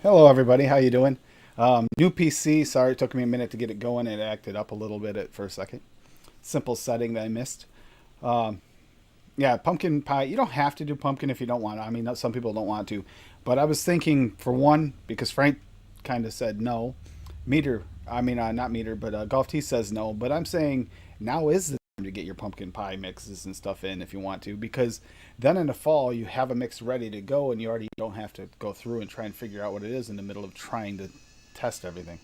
Hello, everybody. How you doing? New PC. Sorry, it took me a minute to get it going. It acted up a little bit for a second. Simple setting that I missed. Um, yeah, pumpkin pie. You don't have to do pumpkin if you don't want to. I mean, some people don't want to, but I was thinking for one because Frank kind of said no. Meter. I mean, not meter, but Golf T says no. But I'm saying now is the time to get your pumpkin pie mixes and stuff in if you want to, because then in the fall you have a mix ready to go, and you already don't have to go through and try and figure out what it is in the middle of trying to test everything.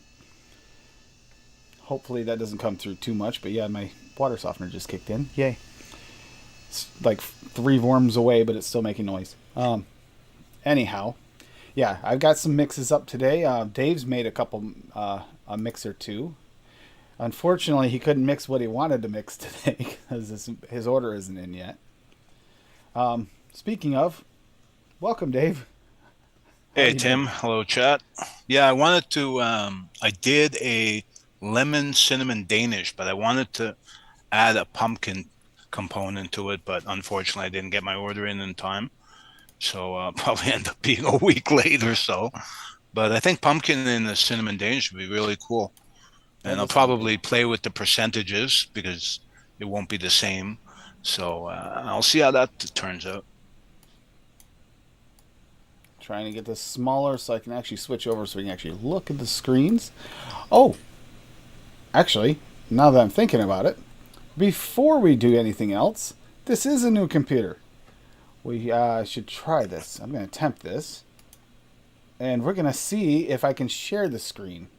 Hopefully that doesn't come through too much, but yeah, my water softener just kicked in. Yay! It's like three worms away, but it's still making noise. Anyhow, yeah, I've got some mixes up today. Dave's made a couple, a mix or two. Unfortunately, he couldn't mix what he wanted to mix today because his order isn't in yet. Speaking of, welcome, Dave. How are Hey you doing? Tim, hello chat. Yeah, I wanted to I did a lemon cinnamon Danish, but I wanted to add a pumpkin component to it, but unfortunately I didn't get my order in time. So probably end up being a week late or so. But I think pumpkin in the cinnamon Danish would be really cool. That And I'll does sound good. probably play with the percentages because it won't be the same. So I'll see how that turns out. Trying to get this smaller so I can actually switch over so we can actually look at the screens. Oh, actually, now that I'm thinking about it, before we do anything else, this is a new computer. We should try this. I'm going to attempt this, and we're going to see if I can share the screen.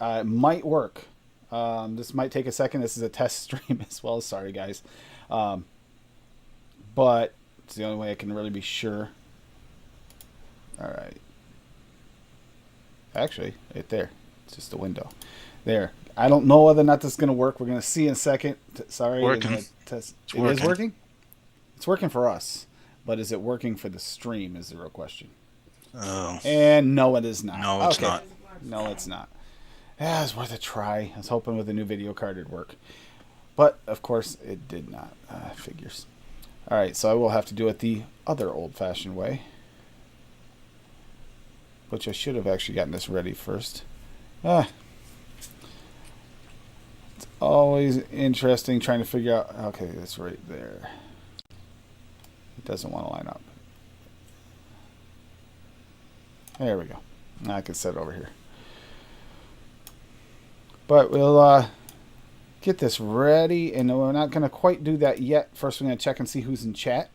It might work. This might take a second. This is a test stream as well. Sorry, guys. Um, but it's the only way I can really be sure. All right. Actually, right there. It's just a window. There. I don't know whether or not this is going to work. We're going to see in a second. Sorry, I'm Working. going to test. It's It is working. working? It's working for us. But is it working for the stream is the real question. Oh, And no, it is not. no, it's Okay. not. No, it's not. Yeah, it's worth a try. I was hoping with a new video card it'd work. But, of course, it did not. Figures. All right, so I will have to do it the other old-fashioned way, which I should have actually gotten this ready first. Ah, always interesting trying to figure out. Okay, that's right there. It doesn't want to line up. There we go. Now I can set it over here. But we'll get this ready, and we're not going to quite do that yet. First, we're going to check and see who's in chat.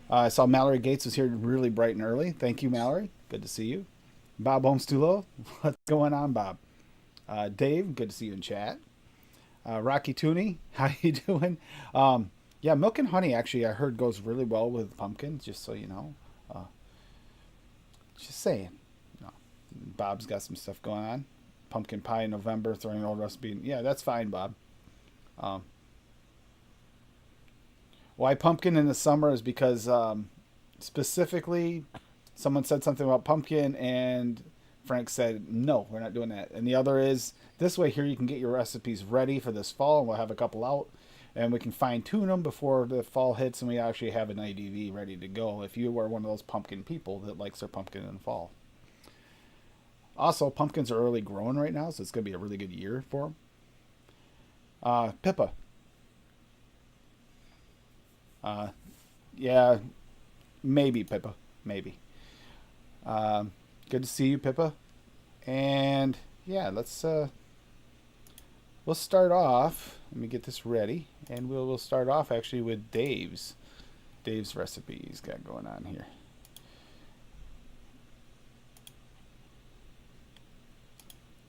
I saw Mallory Gates was here really bright and early. Thank you, Mallory. Good to see you. Bob Homestulo, what's going on, Bob? Dave, good to see you in chat. Rocky Tooney, how you doing? Yeah, milk and honey actually I heard goes really well with pumpkin. Just so you know, uh, just saying. No, Bob's got some stuff going on. Pumpkin pie in November, throwing an old recipe. Yeah, that's fine, Bob. Um, why pumpkin in the summer is because specifically someone said something about pumpkin and Frank said no, we're not doing that. And the other is this way here you can get your recipes ready for this fall, and we'll have a couple out, and we can fine tune them before the fall hits, and we actually have an IDV ready to go. If you are one of those pumpkin people that likes their pumpkin in the fall. Also, pumpkins are early growing right now, so it's going to be a really good year for them. Pippa, uh, yeah, maybe Pippa, maybe. Good to see you, Pippa. And yeah, we'll start off. Let me get this ready, and we'll start off actually with Dave's recipe he's got going on here.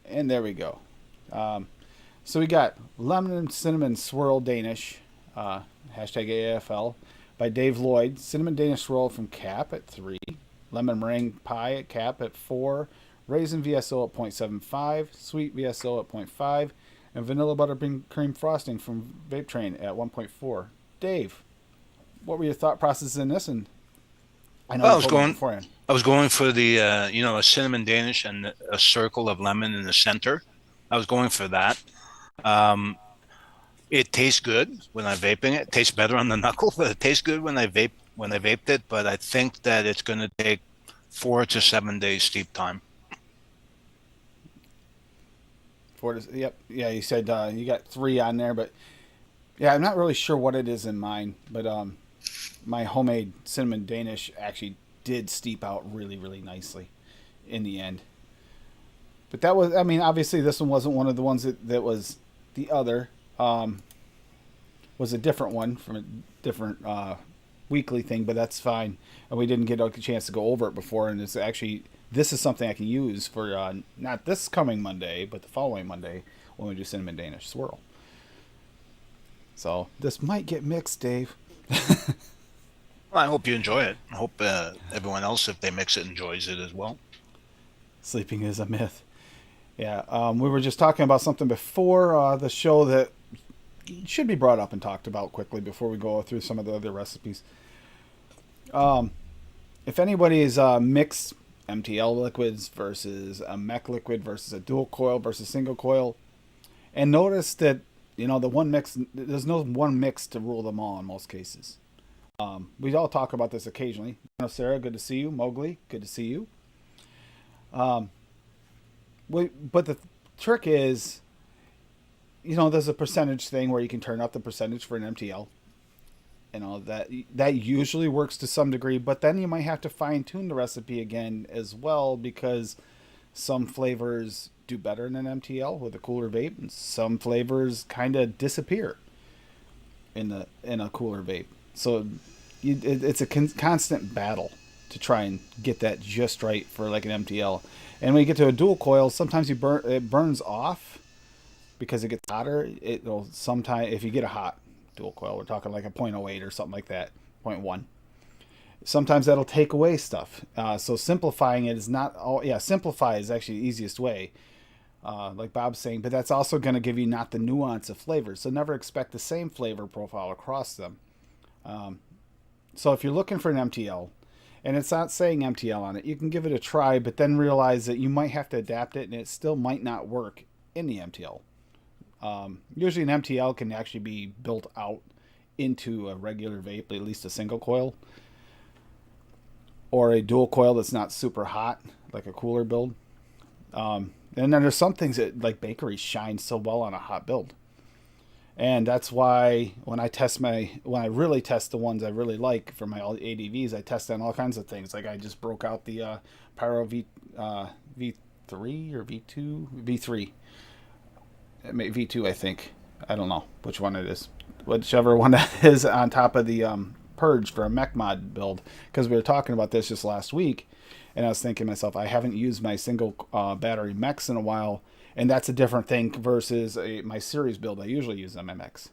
And there we go. Um, so we got lemon and cinnamon swirl Danish, uh, hashtag AFL, by Dave Lloyd. Cinnamon Danish swirl from Cap at 3. Lemon meringue pie at Cap at 4. Raisin VSO at 0.75. Sweet VSO at 0.5. And vanilla buttercream frosting from Vape Train at 1.4. Dave, what were your thought processes in this? And I know Well, you told me beforehand. I was going for the a cinnamon Danish and a circle of lemon in the center. I was going for that. Um, it tastes good when I'm vaping it. It tastes better on the knuckle, but it tastes good when I vaped it. But I think that it's going to take 4 to 7 days steep time. Yep. Yeah, you said you got 3 on there, but yeah, I'm not really sure what it is in mine, but my homemade cinnamon Danish actually did steep out really, really nicely in the end. But that was, I mean, obviously this one wasn't one of the ones that was the other. Was a different one from a different weekly thing, but that's fine. And we didn't get a chance to go over it before, and it's actually this is something I can use for not this coming Monday, but the following Monday when we do cinnamon Danish swirl. So this might get mixed, Dave. Well, I hope you enjoy it. I hope everyone else, if they mix it, enjoys it as well. Sleeping is a myth. Yeah, we were just talking about something before the show that should be brought up and talked about quickly before we go through some of the other recipes. If anybody is mixed MTL liquids versus a mech liquid versus a dual coil versus single coil, and notice that the one mix, there's no one mix to rule them all in most cases. We all talk about this occasionally. Sarah, good to see you. Mowgli, good to see you. But the trick is, there's a percentage thing where you can turn up the percentage for an MTL. That usually works to some degree, but then you might have to fine tune the recipe again as well, because some flavors do better in an MTL with a cooler vape, and some flavors kind of disappear in a cooler vape. So it's a constant battle to try and get that just right for like an MTL. And when you get to a dual coil, sometimes it burns off because it gets hotter. It'll sometimes, if you get a hot dual coil, we're talking like a 0.08 or something like that, 0.1. Sometimes that'll take away stuff. So simplifying it is not all. Yeah, simplify is actually the easiest way, like Bob's saying. But that's also going to give you not the nuance of flavors. So never expect the same flavor profile across them. So if you're looking for an MTL, and it's not saying MTL on it, you can give it a try, but then realize that you might have to adapt it, and it still might not work in the MTL. Usually an MTL can actually be built out into a regular vape, at least a single coil, or a dual coil that's not super hot, like a cooler build. And then there's some things that, like bakeries, shine so well on a hot build. And that's why when I really test the ones I really like for my ADVs, I test on all kinds of things. Like I just broke out the Pyro V3 or V3. V2, I think. I don't know which one it is. Whichever one that is on top of the Purge for a mech mod build. Because we were talking about this just last week, and I was thinking to myself, I haven't used my single battery mechs in a while, and that's a different thing versus my series build I usually use on my mechs.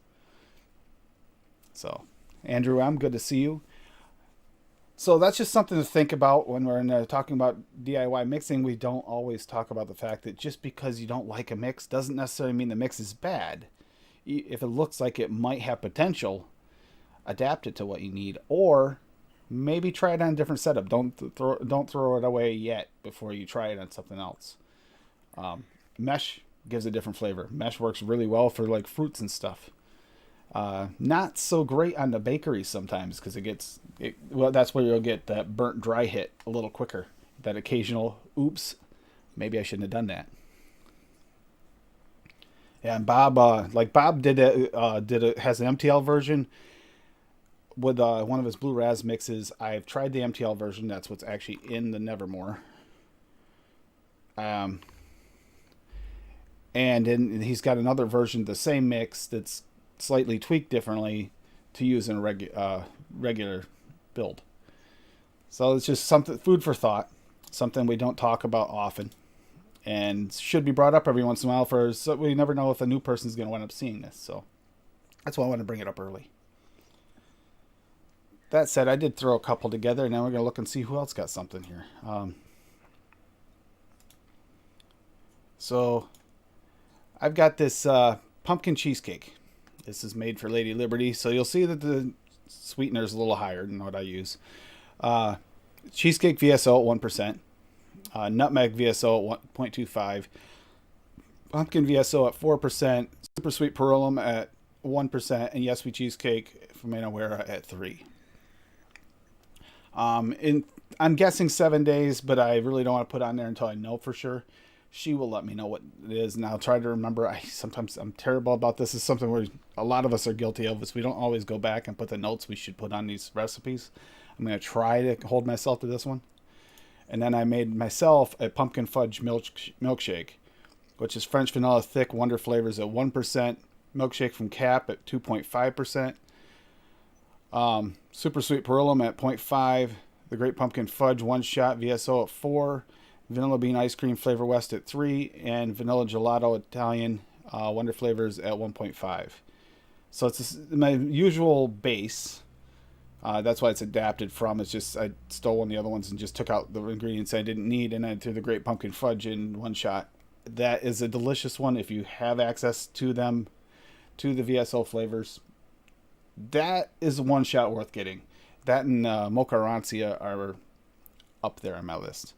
So, Andrew, I'm good to see you. So that's just something to think about when we're talking about DIY mixing. We don't always talk about the fact that just because you don't like a mix doesn't necessarily mean the mix is bad. If it looks like it might have potential, adapt it to what you need, or maybe try it on a different setup. Don't throw it away yet before you try it on something else. Mesh gives a different flavor. Mesh works really well for like fruits and stuff. Not so great on the bakery sometimes because that's where you'll get that burnt dry hit a little quicker. That occasional, oops, maybe I shouldn't have done that. Yeah, and Bob, Bob has an MTL version with one of his Blue Raz mixes. I've tried the MTL version. That's what's actually in the Nevermore. And then he's got another version of the same mix that's slightly tweaked differently to use in a regular build. So it's just something, food for thought, something we don't talk about often, and should be brought up every once in a while so we never know if a new person's going to end up seeing this. So that's why I want to bring it up early. That said, I did throw a couple together, and now we're going to look and see who else got something here. So I've got this pumpkin cheesecake. This is made for Lady Liberty, so you'll see that the sweetener is a little higher than what I use. Cheesecake VSO at 1%, nutmeg VSO at 1.25, pumpkin VSO at 4%, super sweet perulum at 1%, and Yes We Cheesecake from Manawara at 3%. In I'm guessing 7 days, but I really don't want to put on there until I know for sure. She will let me know what it is, and I'll try to remember. Sometimes I'm terrible about this. It's something where a lot of us are guilty of. Is we don't always go back and put the notes we should put on these recipes. I'm gonna try to hold myself to this one. And then I made myself a pumpkin fudge milkshake, which is French vanilla thick wonder flavors at 1%, milkshake from Cap at 2.5%, super sweet Perillum at 0.5, the Great Pumpkin Fudge one shot VSO at 4, vanilla bean ice cream flavor West at 3, and vanilla gelato Italian wonder flavors at 1.5. So it's my usual base. That's why it's adapted from. It's just I stole one of the other ones and just took out the ingredients I didn't need, and I threw the Great Pumpkin Fudge in one shot. That is a delicious one if you have access to them, to the VSO flavors. That is one shot worth getting. That and Mocha Rancia are up there on my list.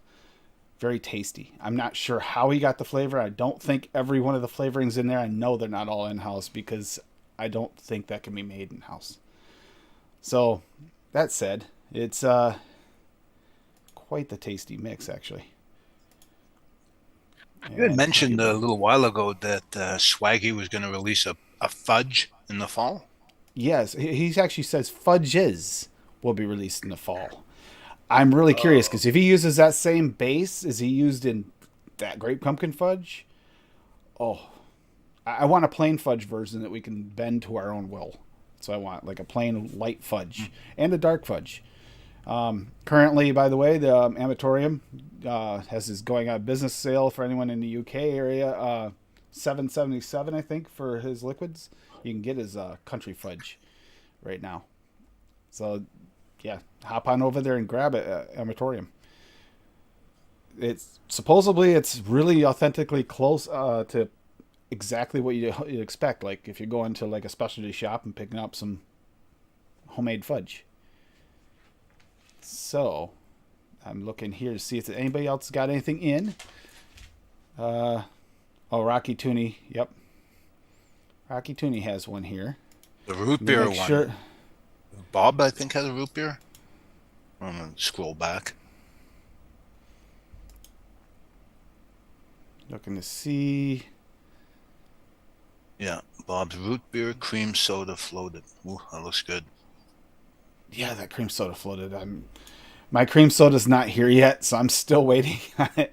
Very tasty. I'm not sure how he got the flavor. I don't think every one of the flavorings in there. I know they're not all in house because I don't think that can be made in house. So, that said, it's quite the tasty mix, actually. You had And mentioned a little while ago that Swaggy was going to release a fudge in the fall. yes, he actually says fudges will be released in the fall. I'm really curious Oh. because if he uses that same base as he used in that Great Pumpkin Fudge, oh, I want a plain fudge version that we can bend to our own will. So I want like a plain light fudge and a dark fudge. Currently, by the way, the Amatorium has his going out of business sale for anyone in the UK area. $7.77, I think, for his liquids. You can get his country fudge right now. So, yeah, hop on over there and grab it at Amatorium. It's supposedly it's really authentically close to exactly what you'd expect. Like if you're going to like a specialty shop and picking up some homemade fudge. So, I'm looking here to see if anybody else got anything in. Uh, oh, Rocky Tooney. Yep, Rocky Tooney has one here. The root Let me beer make one. sure. Bob, I think, has a root beer. I'm going to scroll back. Looking to see. Yeah, Bob's root beer cream soda floated. Ooh, that looks good. Yeah, that cream soda floated. My cream soda's not here yet, so I'm still waiting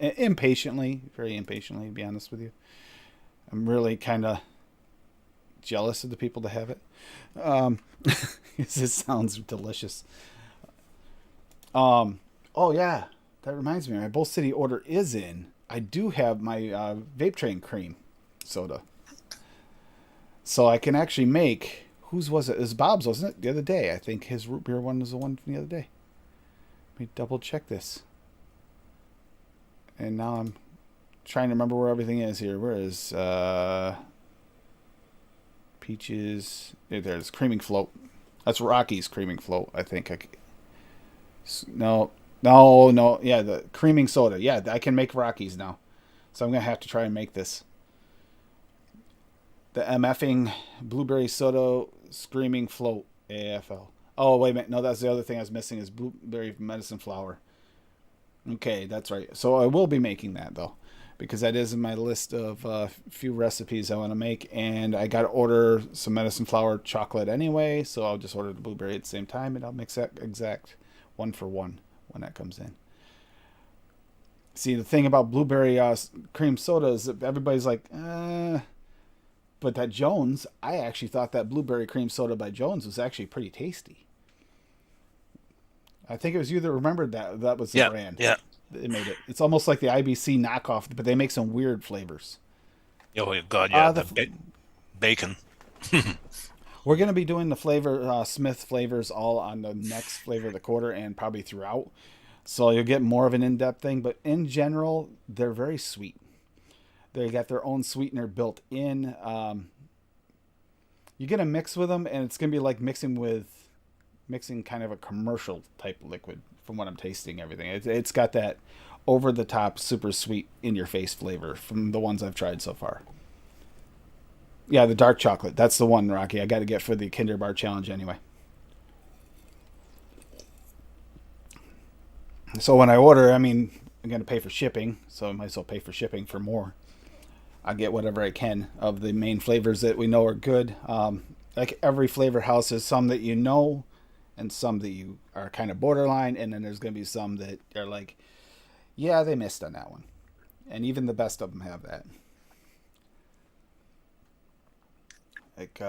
impatiently, very impatiently, to be honest with you. I'm really kind of jealous of the people that have it. Um, this sounds delicious. Oh yeah, that reminds me. My Bull City order is in. I do have my Vape Train cream soda, so I can actually make. Whose was it? It was Bob's, wasn't it? The other day, I think his root beer one was the one from the other day. Let me double check this. And now I'm trying to remember where everything is here. Where is Peaches? There's Creaming Float. That's Rocky's Creaming Float, I think. No, no, no. Yeah, the creaming soda. Yeah, I can make Rockies now. So I'm going to have to try and make this. The MFing Blueberry Soda Screaming Float AFL. Oh, wait a minute. No, that's the other thing I was missing is Blueberry Medicine Flower. Okay, that's right. So I will be making that, though, because that is in my list of few recipes I want to make. And I got to order some medicine flower chocolate anyway, so I'll just order the blueberry at the same time, and I'll mix that exact one for one when that comes in. See, the thing about blueberry cream soda is that everybody's like, but that Jones, I actually thought that blueberry cream soda by Jones was actually pretty tasty. I think it was you that remembered that was the Yeah, brand. yeah. They made it. It's almost like the IBC knockoff, but they make some weird flavors. Oh, God, yeah. The Bacon. We're going to be doing the flavor Smith flavors all on the next flavor of the quarter and probably throughout. So you'll get more of an in-depth thing, but in general, they're very sweet. They got their own sweetener built in. You get a mix with them, and it's going to be like mixing kind of a commercial type liquid from what I'm tasting everything. It's got that over the top, super sweet, in your face flavor from the ones I've tried so far. Yeah, the dark chocolate. That's the one, Rocky. I got to get for the Kinder Bar Challenge anyway. So when I order, I mean, I'm going to pay for shipping, so I might as well pay for shipping for more. I get whatever I can of the main flavors that we know are good. Like every flavor house has some that you know, and some that you are kind of borderline, and then there's going to be some that are like, yeah, they missed on that one. And even the best of them have that. Like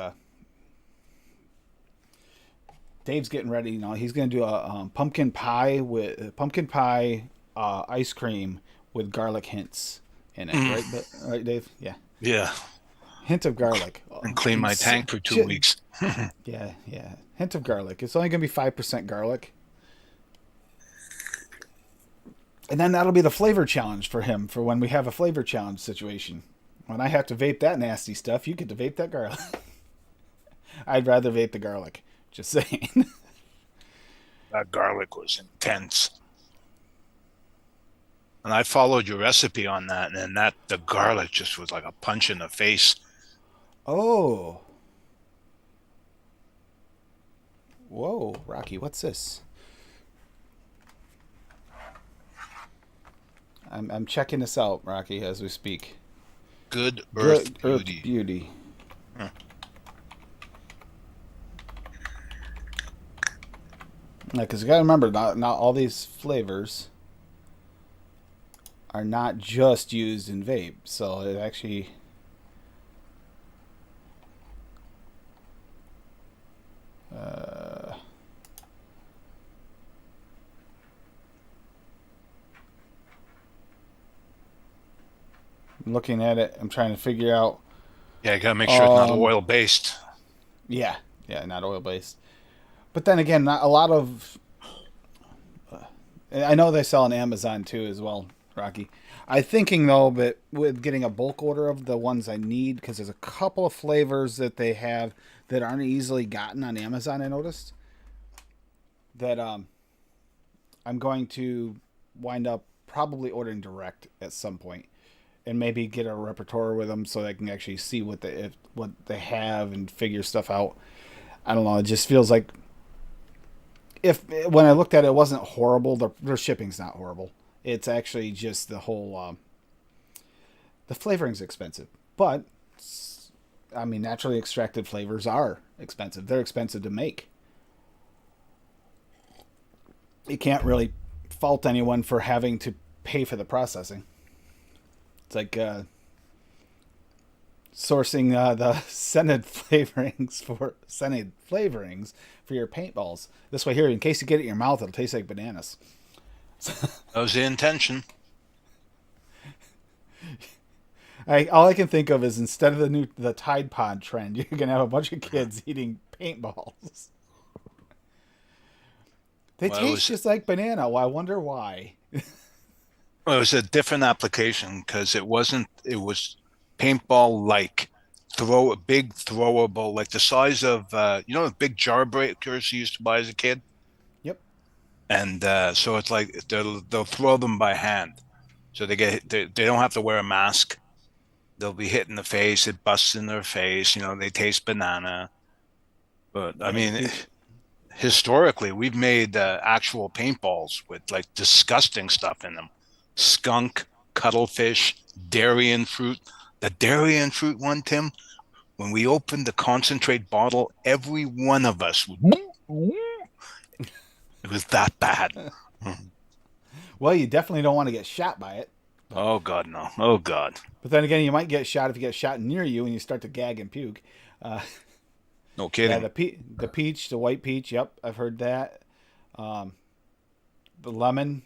Dave's getting ready. You know, he's going to do a pumpkin pie ice cream with garlic hints in it. Mm, Right, right, Dave? Yeah, yeah, hint of garlic. and clean my It's tank for 2 weeks. yeah, yeah. Hint of garlic. It's only going to be 5% garlic. And then that'll be the flavor challenge for him for when we have a flavor challenge situation. When I have to vape that nasty stuff, you get to vape that garlic. I'd rather vape the garlic. Just saying. That garlic was intense. And I followed your recipe on that, and that the garlic just was like a punch in the face. Oh. Whoa, Rocky, what's this? I'm checking this out, Rocky, as we speak. Good Earth Good Earth Beauty. Beauty. Huh. Yeah, because you got to remember, not all these flavors are not just used in vape. So it actually. Uh, looking at it, I'm trying to figure out. Yeah, you gotta make sure it's not Um, oil based. yeah, yeah, not oil based. But then again, not a lot of. I know they sell on Amazon too as well, Rocky. I'm thinking though, but with getting a bulk order of the ones I need, because there's a couple of flavors that they have that aren't easily gotten on Amazon. I noticed that I'm going to wind up probably ordering direct at some point, and maybe get a repertoire with them so I can actually see what they have and figure stuff out. I don't know. It just feels like if when I looked at it, it wasn't horrible. Their shipping's not horrible. It's actually just the whole the flavoring's expensive, but I mean, naturally extracted flavors are expensive. They're expensive to make. You can't really fault anyone for having to pay for the processing. It's like sourcing the scented flavorings for your paintballs. This way here, in case you get it in your mouth, it'll taste like bananas. That was the intention. All I can think of is instead of the Tide Pod trend, you're gonna have a bunch of kids eating paintballs. They Well, taste just like banana. Well, I wonder why. it was a different application because it wasn't. It was paintball like throw a big throwable, like the size of the big jar breakers you used to buy as a kid. Yep. And so it's like they'll throw them by hand, so they don't have to wear a mask. They'll be hit in the face. It busts in their face. They taste banana. But I Yeah, the mean, peach. historically, we've made actual paintballs with like disgusting stuff in them: skunk, cuttlefish, durian fruit. The durian fruit one, Tim. When we opened the concentrate bottle, every one of us would. It was that bad. Well, you definitely don't want to get shot by it. But Oh God, no. Oh God. but then again, you might get shot if you get shot near you and you start to gag and puke. Uh, No yeah, kidding. the peach, the white peach. Yep, I've heard that. Um, the lemon.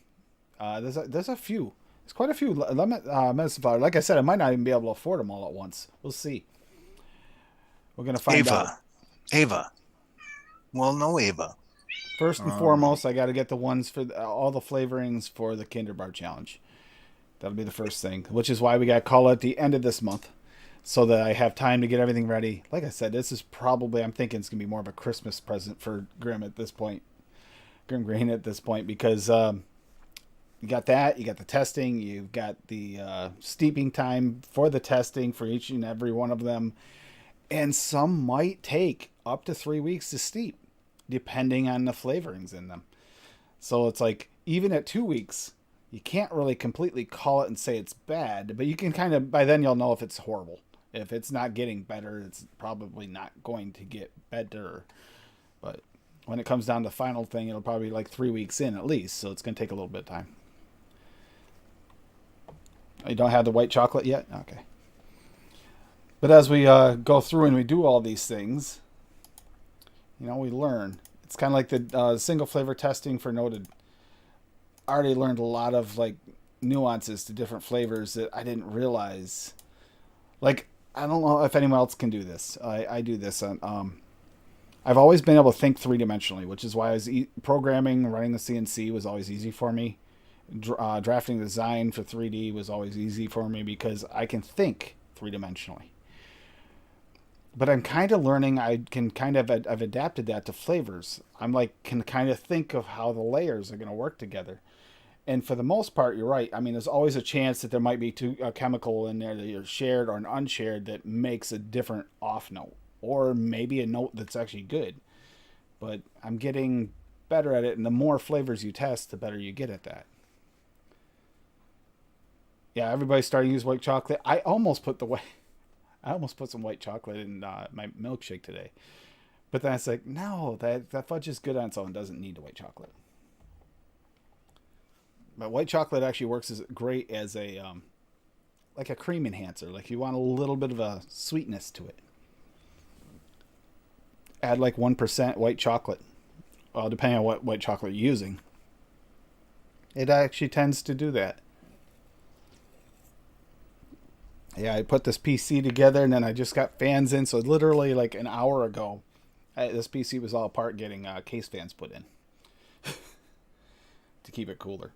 There's a few. There's quite a few lemon medicine flower. Like I said, I might not even be able to afford them all at once. We'll see. We're gonna find out. Ava. Well, no, Ava. First and Um, foremost, I got to get the ones for all the flavorings for the Kinder Bar Challenge. That'll be the first thing, which is why we got to call it at the end of this month so that I have time to get everything ready. Like I said, this is probably, I'm thinking it's going to be more of a Christmas present for Grim at this point. Grim Green at this point, because you got that, you got the testing, you've got the steeping time for the testing for each and every one of them. And some might take up to 3 weeks to steep, depending on the flavorings in them. So it's like even at 2 weeks, you can't really completely call it and say it's bad, but you can kind of, by then you'll know if it's horrible. If it's not getting better, it's probably not going to get better. But when it comes down to the final thing, it'll probably be like 3 weeks in at least, so it's going to take a little bit of time. You don't have the white chocolate yet? Okay. But as we go through and we do all these things, we learn. It's kind of like the single flavor testing for Noted. I already learned a lot of like nuances to different flavors that I didn't realize. Like, I don't know if anyone else can do this. I do this on. I've always been able to think 3 dimensionally, which is why programming, running the CNC was always easy for me. Drafting design for 3D was always easy for me because I can think 3 dimensionally. But I'm kind of learning. I've adapted that to flavors. I'm like can kind of think of how the layers are going to work together. And for the most part, you're right. I mean, there's always a chance that there might be a chemical in there that you're shared or an unshared that makes a different off note, or maybe a note that's actually good. But I'm getting better at it, and the more flavors you test, the better you get at that. Yeah, everybody's starting to use white chocolate. I almost put some white chocolate in my milkshake today, but then I was like, no, that fudge is good on its own. Doesn't need the white chocolate. But white chocolate actually works as great as a like a cream enhancer. Like you want a little bit of a sweetness to it. Add like 1% white chocolate. Well, depending on what white chocolate you're using, it actually tends to do that. Yeah, I put this PC together and then I just got fans in. So literally like an hour ago, this PC was all apart getting case fans put in to keep it cooler.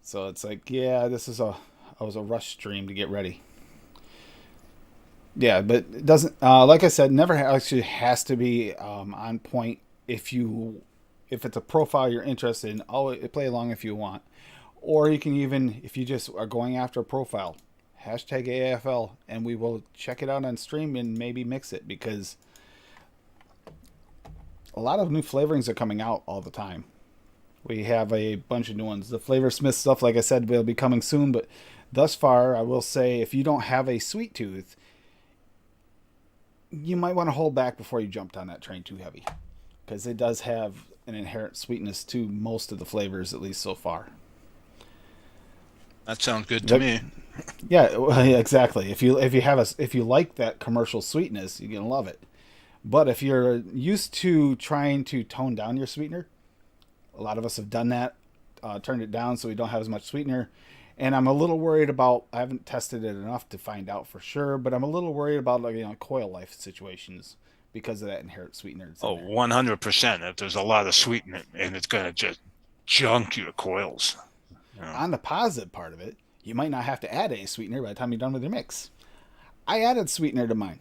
So it's like, yeah, I was a rush stream to get ready. Yeah, but it doesn't, like I said, never actually has to be on point if it's a profile you're interested in, play along if you want. Or you can even, if you just are going after a profile, hashtag AFL, and we will check it out on stream and maybe mix it because a lot of new flavorings are coming out all the time. We have a bunch of new ones. The Flavor Smith stuff, like I said, will be coming soon, but thus far, I will say if you don't have a sweet tooth, you might want to hold back before you jump on that train too heavy because it does have an inherent sweetness to most of the flavors, at least so far. That sounds good to me. Yeah, exactly. If you like that commercial sweetness, you're gonna love it. But if you're used to trying to tone down your sweetener, a lot of us have done that, turned it down so we don't have as much sweetener. And I'm a little worried about. I haven't tested it enough to find out for sure, but I'm a little worried about coil life situations because of that inherent sweetener. Oh, 100%. If there's a lot of sweetener and it's gonna just junk your coils. Yeah. On the positive part of it, you might not have to add any sweetener by the time you're done with your mix. I added sweetener to mine.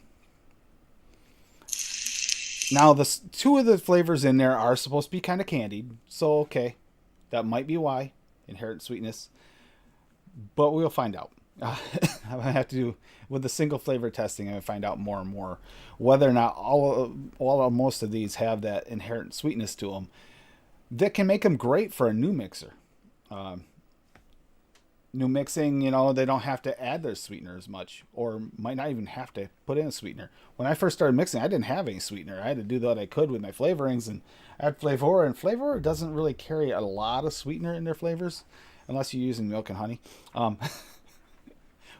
Now, two of the flavors in there are supposed to be kind of candied, so okay, that might be why inherent sweetness. But we'll find out. I'm gonna have to do with the single flavor testing. I'm gonna find out more and more whether or not most of these have that inherent sweetness to them that can make them great for a new mixer. New mixing, they don't have to add their sweetener as much, or might not even have to put in a sweetener. When I first started mixing, I didn't have any sweetener. I had to do what I could with my flavorings and add Flavora, and Flavora doesn't really carry a lot of sweetener in their flavors, unless you're using milk and honey,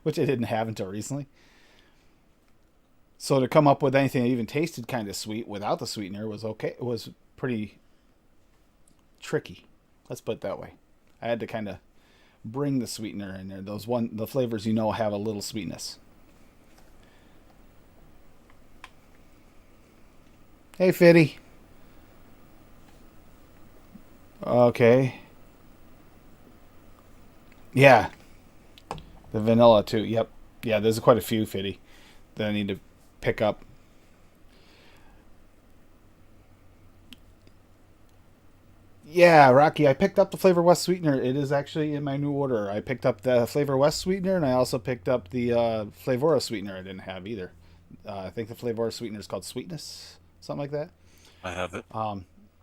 which I didn't have until recently. So to come up with anything that even tasted kind of sweet without the sweetener was okay. It was pretty tricky. Let's put it that way. I had to kind of bring the sweetener in there. The flavors have a little sweetness. Hey, Fitty. Okay. Yeah. The vanilla too. Yep. Yeah, there's quite a few, Fitty, that I need to pick up. Yeah, Rocky, I picked up the Flavor West sweetener. It is actually in my new order. I picked up the Flavor West sweetener, and I also picked up the Flavora sweetener I didn't have either. I think the Flavora sweetener is called Sweetness, something like that. I have it.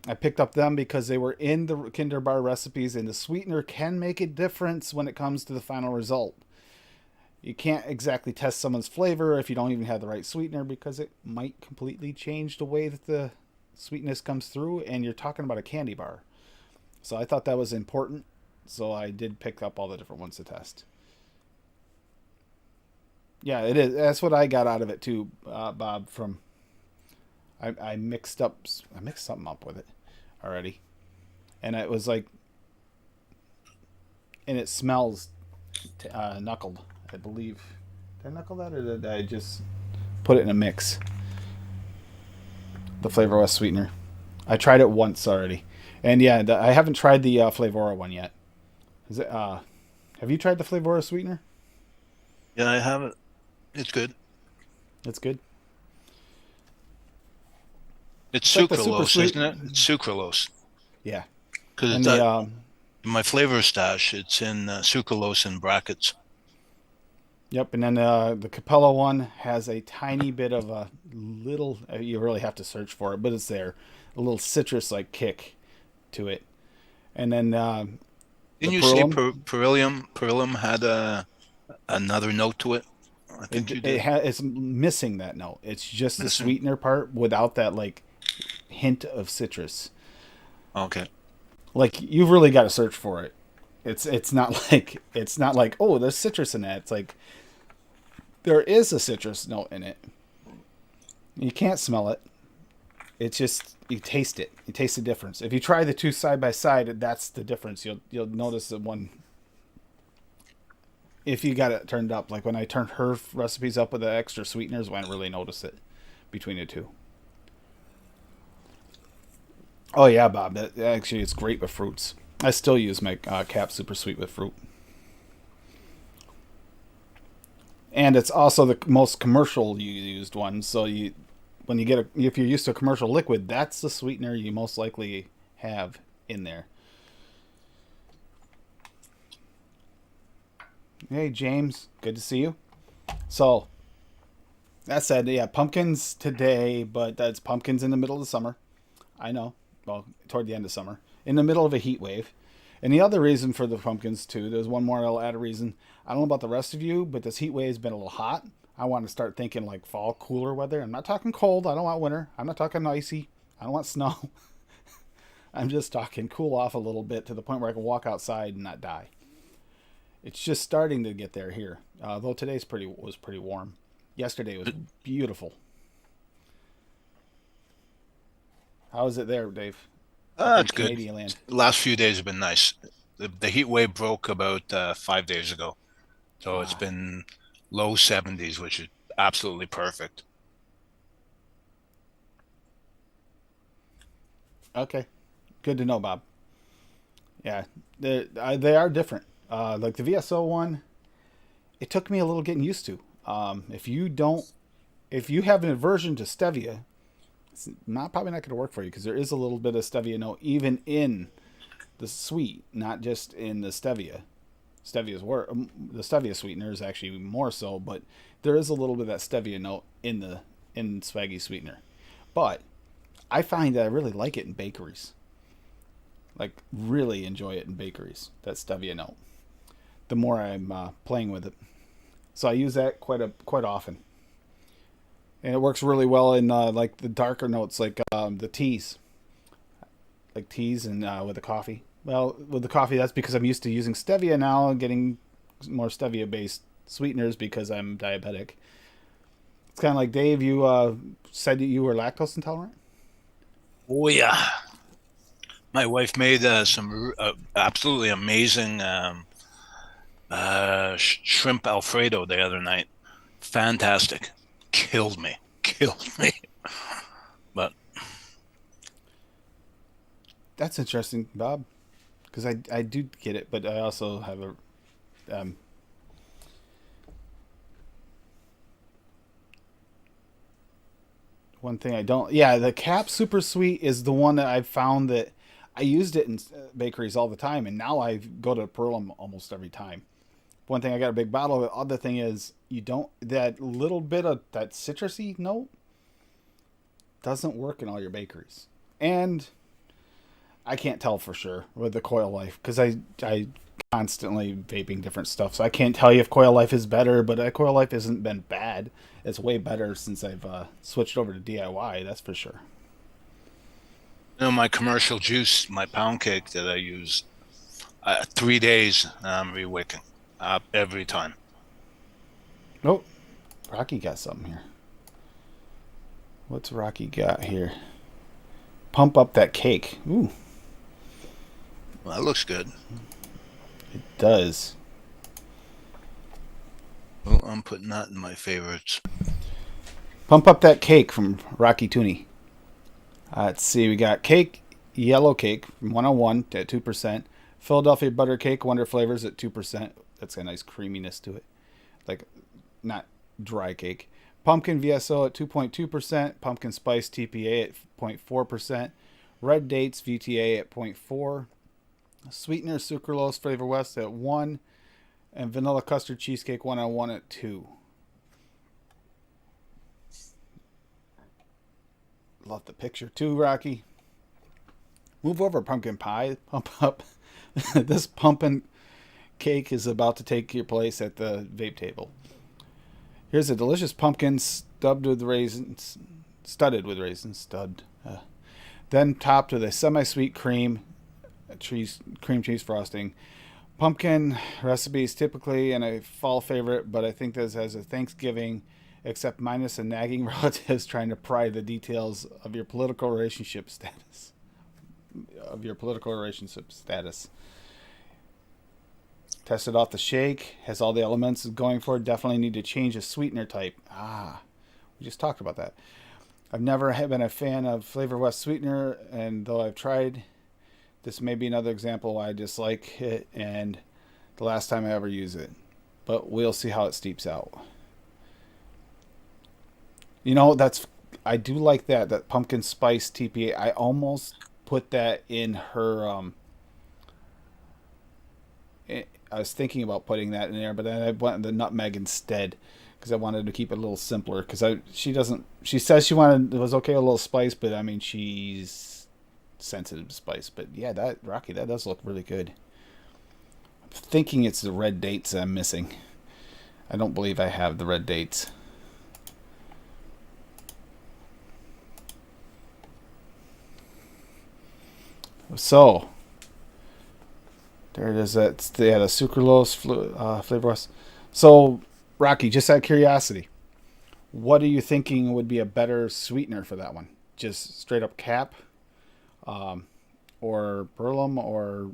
I picked up them because they were in the Kinder Bar recipes, and the sweetener can make a difference when it comes to the final result. You can't exactly test someone's flavor if you don't even have the right sweetener because it might completely change the way that the sweetness comes through, and you're talking about a candy bar. So I thought that was important. So I did pick up all the different ones to test. Yeah, it is. That's what I got out of it too, Bob. From I mixed something up with it already, and it was like, and it smells knuckled. I believe. Did I knuckle that, or did I just put it in a mix? The Flavor West sweetener. I tried it once already, and yeah, I haven't tried the Flavora one yet. Is it? Have you tried the Flavora sweetener? Yeah, I have it. It's good. It's good. It's It's like the super sucralose, sweet. isn't it? It's sucralose. Yeah, Because and it's the in my flavor stash. It's in sucralose in brackets. yep, and then the Capella one has a tiny bit of a little. You really have to search for it, but it's there. A little citrus like kick to it, and then the Didn't you say Perlum. Perilium had another note to it? I think you did. It's missing that note. It's just the Missing. sweetener part without that like hint of citrus. Okay. Like you've really got to search for it. It's not like oh there's citrus in that. It's like there is a citrus note in it. You can't smell it. It's just you taste it. You taste the difference. If you try the two side by side, that's the difference. You'll notice that one if you got it turned up. Like when I turned her recipes up with the extra sweeteners, I didn't really notice it between the two. Oh yeah, Bob. That actually it's great with fruits. I still use my Cap Super Sweet with fruit, and it's also the most commercial used one. So you, when you get if you're used to a commercial liquid, that's the sweetener you most likely have in there. Hey James, good to see you. So that said, yeah, pumpkins today, but that's pumpkins in the middle of the summer. I know. Well, toward the end of summer, in the middle of a heat wave. And the other reason for the pumpkins too, there's one more I'll add a reason. I don't know about the rest of you, but this heat wave's been a little hot. I want to start thinking like fall, cooler weather. I'm not talking cold. I don't want winter. I'm not talking icy. I don't want snow. I'm just talking cool off a little bit to the point where I can walk outside and not die. It's just starting to get there here. Though today's pretty warm. Yesterday was beautiful. How is it there, Dave? Up in It's good. Canadian land. Last few days have been nice. The heat wave broke about 5 days ago, so it's Ah, been low 70s, which is absolutely perfect. okay. Good to know, Bob. Yeah, they are different. Like the VSO one, it took me a little getting used to. If you don't, if you have an aversion to stevia, it's not probably not going to work for you because there is a little bit of stevia note even in the sweet, not just in the stevia. Stevia's work. The stevia sweetener is actually more so, but there is a little bit of that stevia note in Swaggy sweetener. But I find that I really like it in bakeries. Like really enjoy it in bakeries. That stevia note. The more I'm playing with it, so I use that quite often, and it works really well in like the darker notes, like the teas, like teas and with the coffee. Well, with the coffee, that's because I'm used to using stevia now and getting more stevia based sweeteners because I'm diabetic. It's kind of like Dave. You said you were lactose intolerant. Oh yeah, my wife made some absolutely amazing shrimp Alfredo the other night. Fantastic. Killed me. Killed me. But That's interesting, Bob, because I do get it, but I also have a um, one thing I don't. Yeah, the Cap Super Sweet is the one that I've found that I used it in bakeries all the time, and now I go to Perlum almost every time. One thing I got a big bottle of it. Other thing is you don't that little bit of that citrusy note doesn't work in all your bakeries. And I can't tell for sure with the Coil Life because I constantly vaping different stuff, so I can't tell you if Coil Life is better. But Coil Life hasn't been bad. It's way better since I've switched over to DIY. That's for sure. You know, my commercial juice, my pound cake that I use, 3 days I'm re-wicking every time. Oh, Rocky got something here. What's Rocky got here? Pump up that cake. Ooh, Well, that looks good. it does. Well, I'm putting that in my favorites. Pump up that cake from Rocky Tooney. Let's see. We got cake, yellow cake from 101 at 2%. Philadelphia butter cake, Wonder Flavors at 2%. That's got a nice creaminess to it. Like, not dry cake. Pumpkin VSO at 2.2%. Pumpkin spice TPA at 0.4%. Red dates VTA at 0.4. Sweetener sucralose Flavor West at 1. And vanilla custard cheesecake 101 at 2. Love the picture too, Rocky. Move over, pumpkin pie. Pump up. This pumpkin cake is about to take your place at the vape table. Here's a delicious pumpkin studded with raisins. Then topped with a semi-sweet cream cheese frosting. Pumpkin recipes typically and a fall favorite, but I think this has a Thanksgiving, except minus the nagging relatives trying to pry the details of your political relationship status. Tested off the shake, has all the elements going for it. Definitely need to change the sweetener type. We just talked about that. I've never been a fan of Flavor West sweetener, and though I've tried, this may be another example why I dislike it and the last time I ever use it. But we'll see how it steeps out. You know, I do like that pumpkin spice TPA. I almost put that in her I was thinking about putting that in there, but then I went with the nutmeg instead because I wanted to keep it a little simpler. Because she says it was okay with a little spice, but I mean she's sensitive to spice. But yeah, that does look really good. I'm thinking it's the red dates I'm missing. I don't believe I have the red dates. So there it is. That's the sucralose flavor. So Rocky, just out of curiosity, what are you thinking would be a better sweetener for that one? Just straight up cap, or Perlum, or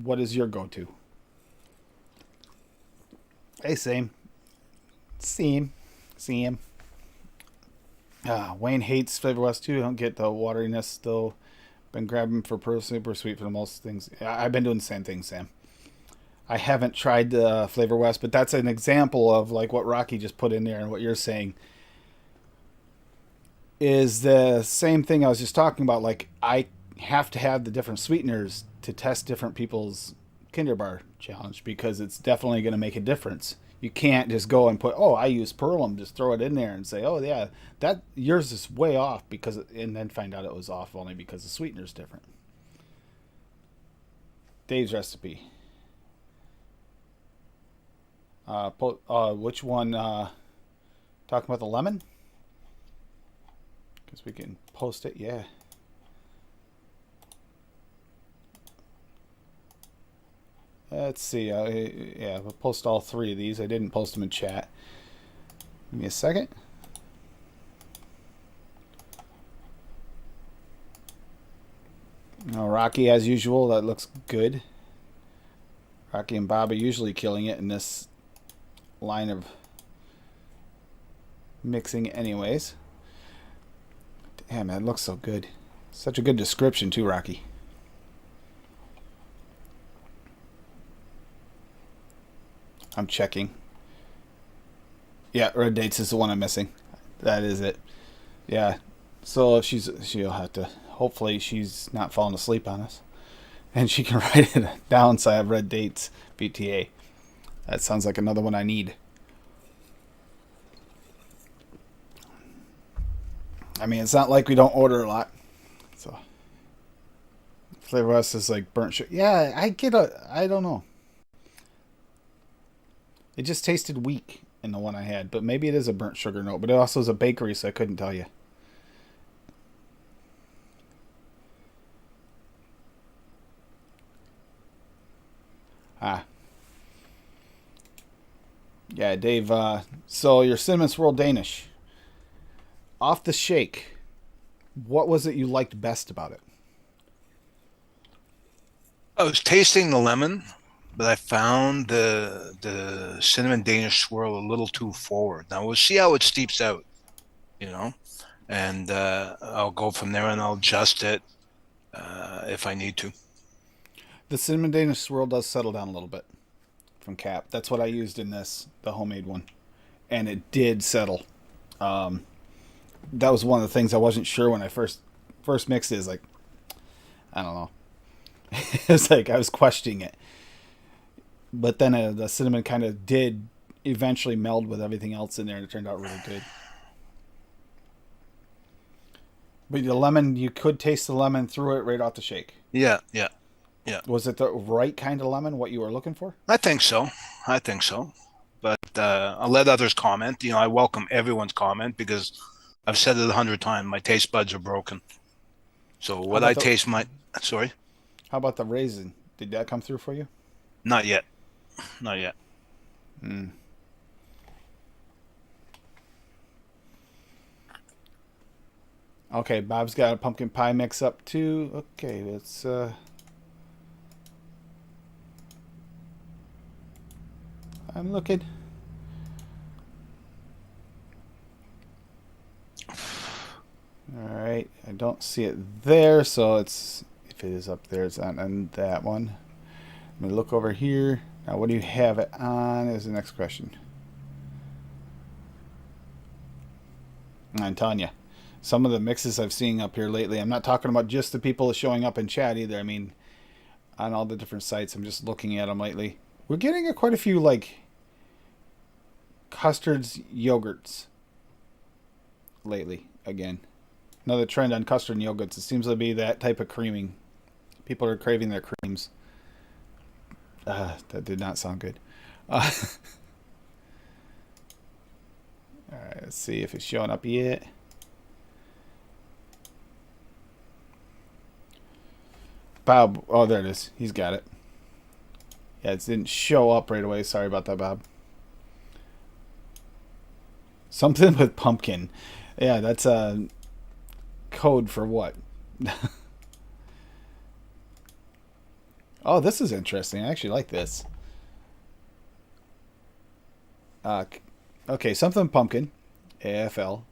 what is your go-to? Hey, same. Wayne hates Flavor West too. Don't get the wateriness still. Been grabbing for Pearl Super Sweet for the most things. I've been doing the same thing, Sam. I haven't tried the Flavor West, but that's an example of like what Rocky just put in there and what you're saying is the same thing I was just talking about. Like I have to have the different sweeteners to test different people's Kinder Bar challenge because it's definitely going to make a difference. You can't just go and put, oh, I use Perlum, just throw it in there and say, oh yeah, that yours is way off and then find out it was off only because the sweetener's different. Dave's recipe. Which one? Talking about the lemon? Because we can post it, yeah. Let's see. Yeah, we'll post all three of these. I didn't post them in chat. Give me a second. Oh, Rocky, as usual, that looks good. Rocky and Bob are usually killing it in this line of mixing anyways. Damn, man, it looks so good. Such a good description too, Rocky. I'm checking. Yeah, red dates is the one I'm missing. That is it. Yeah. So she'll have to. Hopefully she's not falling asleep on us, and she can write it down. So I have red dates VTA. That sounds like another one I need. I mean, it's not like we don't order a lot. So Flavor West is like burnt sugar. Yeah, I get a. I don't know. It just tasted weak in the one I had, but maybe it is a burnt sugar note. But it also is a bakery, so I couldn't tell you. Ah, yeah, Dave. So your cinnamon swirl Danish off the shake. What was it you liked best about it? I was tasting the lemon, but I found the cinnamon Danish swirl a little too forward. Now we'll see how it steeps out, you know, and I'll go from there and I'll adjust it if I need to. The cinnamon Danish swirl does settle down a little bit from Cap. That's what I used in this, the homemade one, and it did settle. Um, that was one of the things I wasn't sure when I first mixed it. Is like I don't know. It's like I was questioning it, but then the cinnamon kind of did eventually meld with everything else in there, and it turned out really good. But the lemon, you could taste the lemon through it right off the shake. Yeah, yeah, yeah. Was it the right kind of lemon? What you were looking for? I think so. I think so. But I'll let others comment. You know, I welcome everyone's comment because I've said it 100 times. My taste buds are broken. So How what about I the taste might. Sorry, How about the raisin? Did that come through for you? not yet. Not yet. Mm. Okay, Bob's got a pumpkin pie mix up too. Okay, let's. I'm looking. All right, I don't see it there, so it's if it is up there, it's on that one. Let me look over here. Now, what do you have it on? Is the next question. I'm telling you, some of the mixes I've seen up here lately. I'm not talking about just the people showing up in chat either. I mean, on all the different sites. I'm just looking at them lately. We're getting quite a few like custards, yogurts lately. Again, another trend on custard and yogurts. It seems to be that type of creaming. People are craving their creams. That did not sound good. Uh, all right, let's see if it's showing up yet. Bob, oh, there it is. He's got it. Yeah, it didn't show up right away. Sorry about that, Bob. Something with pumpkin. Yeah, that's a code for what? Oh, this is interesting. I actually like this. Uh, okay, something pumpkin. AFL.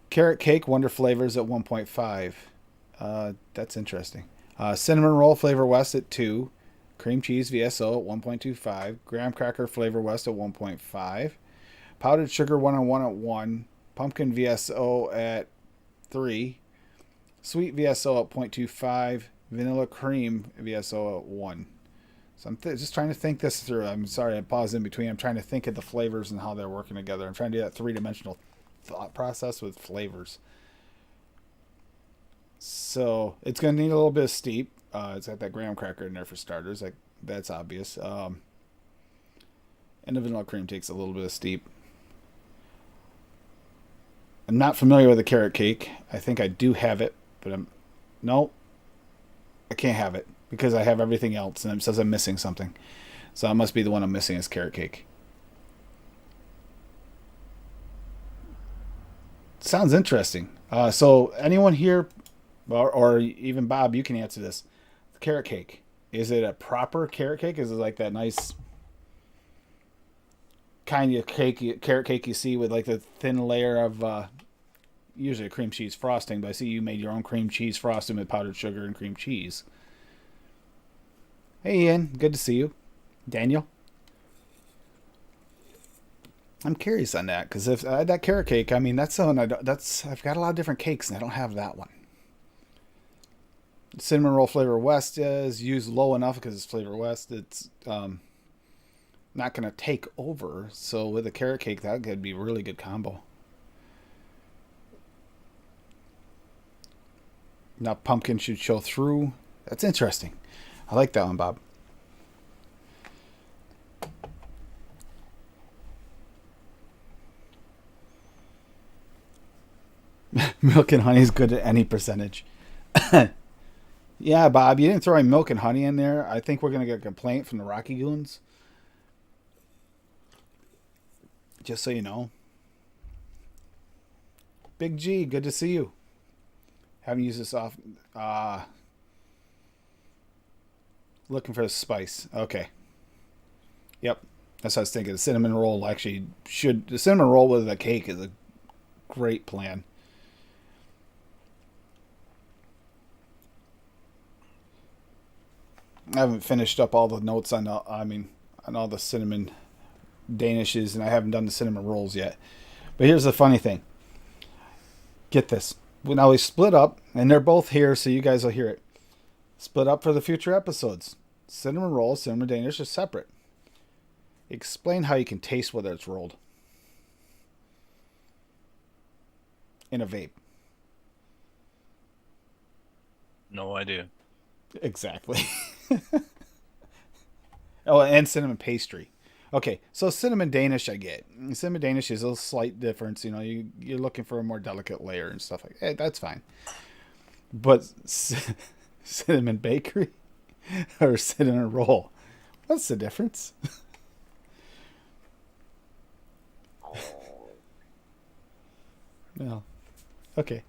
Carrot cake, Wonder Flavors at 1.5. That's interesting. Cinnamon roll Flavor West at 2. Cream cheese VSO at 1.25. Graham cracker Flavor West at 1.5. Powdered sugar 101 at 1. Pumpkin VSO at 3. Sweet VSO at 0.25. Vanilla cream VSO at 1. So I'm just trying to think this through. I'm sorry I paused in between. I'm trying to think of the flavors and how they're working together. I'm trying to do that three-dimensional thought process with flavors. So it's going to need a little bit of steep. It's got that graham cracker in there for starters. Like that's obvious. And the vanilla cream takes a little bit of steep. I'm not familiar with the carrot cake. I think I do have it, but no, I can't have it because I have everything else, and it says I'm missing something. So it must be the one I'm missing is carrot cake. Sounds interesting. So anyone here, or even Bob, you can answer this. Carrot cake. Is it a proper carrot cake? Is it like that nice kind of cake, carrot cake you see with like the thin layer of usually a cream cheese frosting? But I see you made your own cream cheese frosting with powdered sugar and cream cheese. Hey Ian, good to see you. Daniel, I'm curious on that because if that carrot cake, I mean that's something I've got a lot of different cakes and I don't have that one. Cinnamon roll Flavor West is used low enough because it's Flavor West. It's not going to take over. So with a carrot cake, that could be a really good combo. Now pumpkin should show through. That's interesting. I like that one, Bob. Milk and honey is good at any percentage. Yeah, Bob, you didn't throw any milk and honey in there. I think we're gonna get a complaint from the Rocky Goons. Just so you know. Big G, good to see you. Haven't used this off. Looking for the spice. Okay. Yep. That's what I was thinking. The cinnamon roll actually should. The cinnamon roll with a cake is a great plan. I haven't finished up all the notes on. On all the cinnamon danishes, and I haven't done the cinnamon rolls yet. But here's the funny thing. Get this. Well, now we split up, and they're both here, so you guys will hear it. Split up for the future episodes. Cinnamon roll, cinnamon danish are separate. Explain how you can taste whether it's rolled in a vape. No idea. Exactly. Oh, and cinnamon pastry. Okay, so cinnamon Danish, I get. Cinnamon Danish is a slight difference. You know, you're looking for a more delicate layer and stuff like that. Hey, that's fine. But cinnamon bakery or cinnamon roll, what's the difference? No. Okay.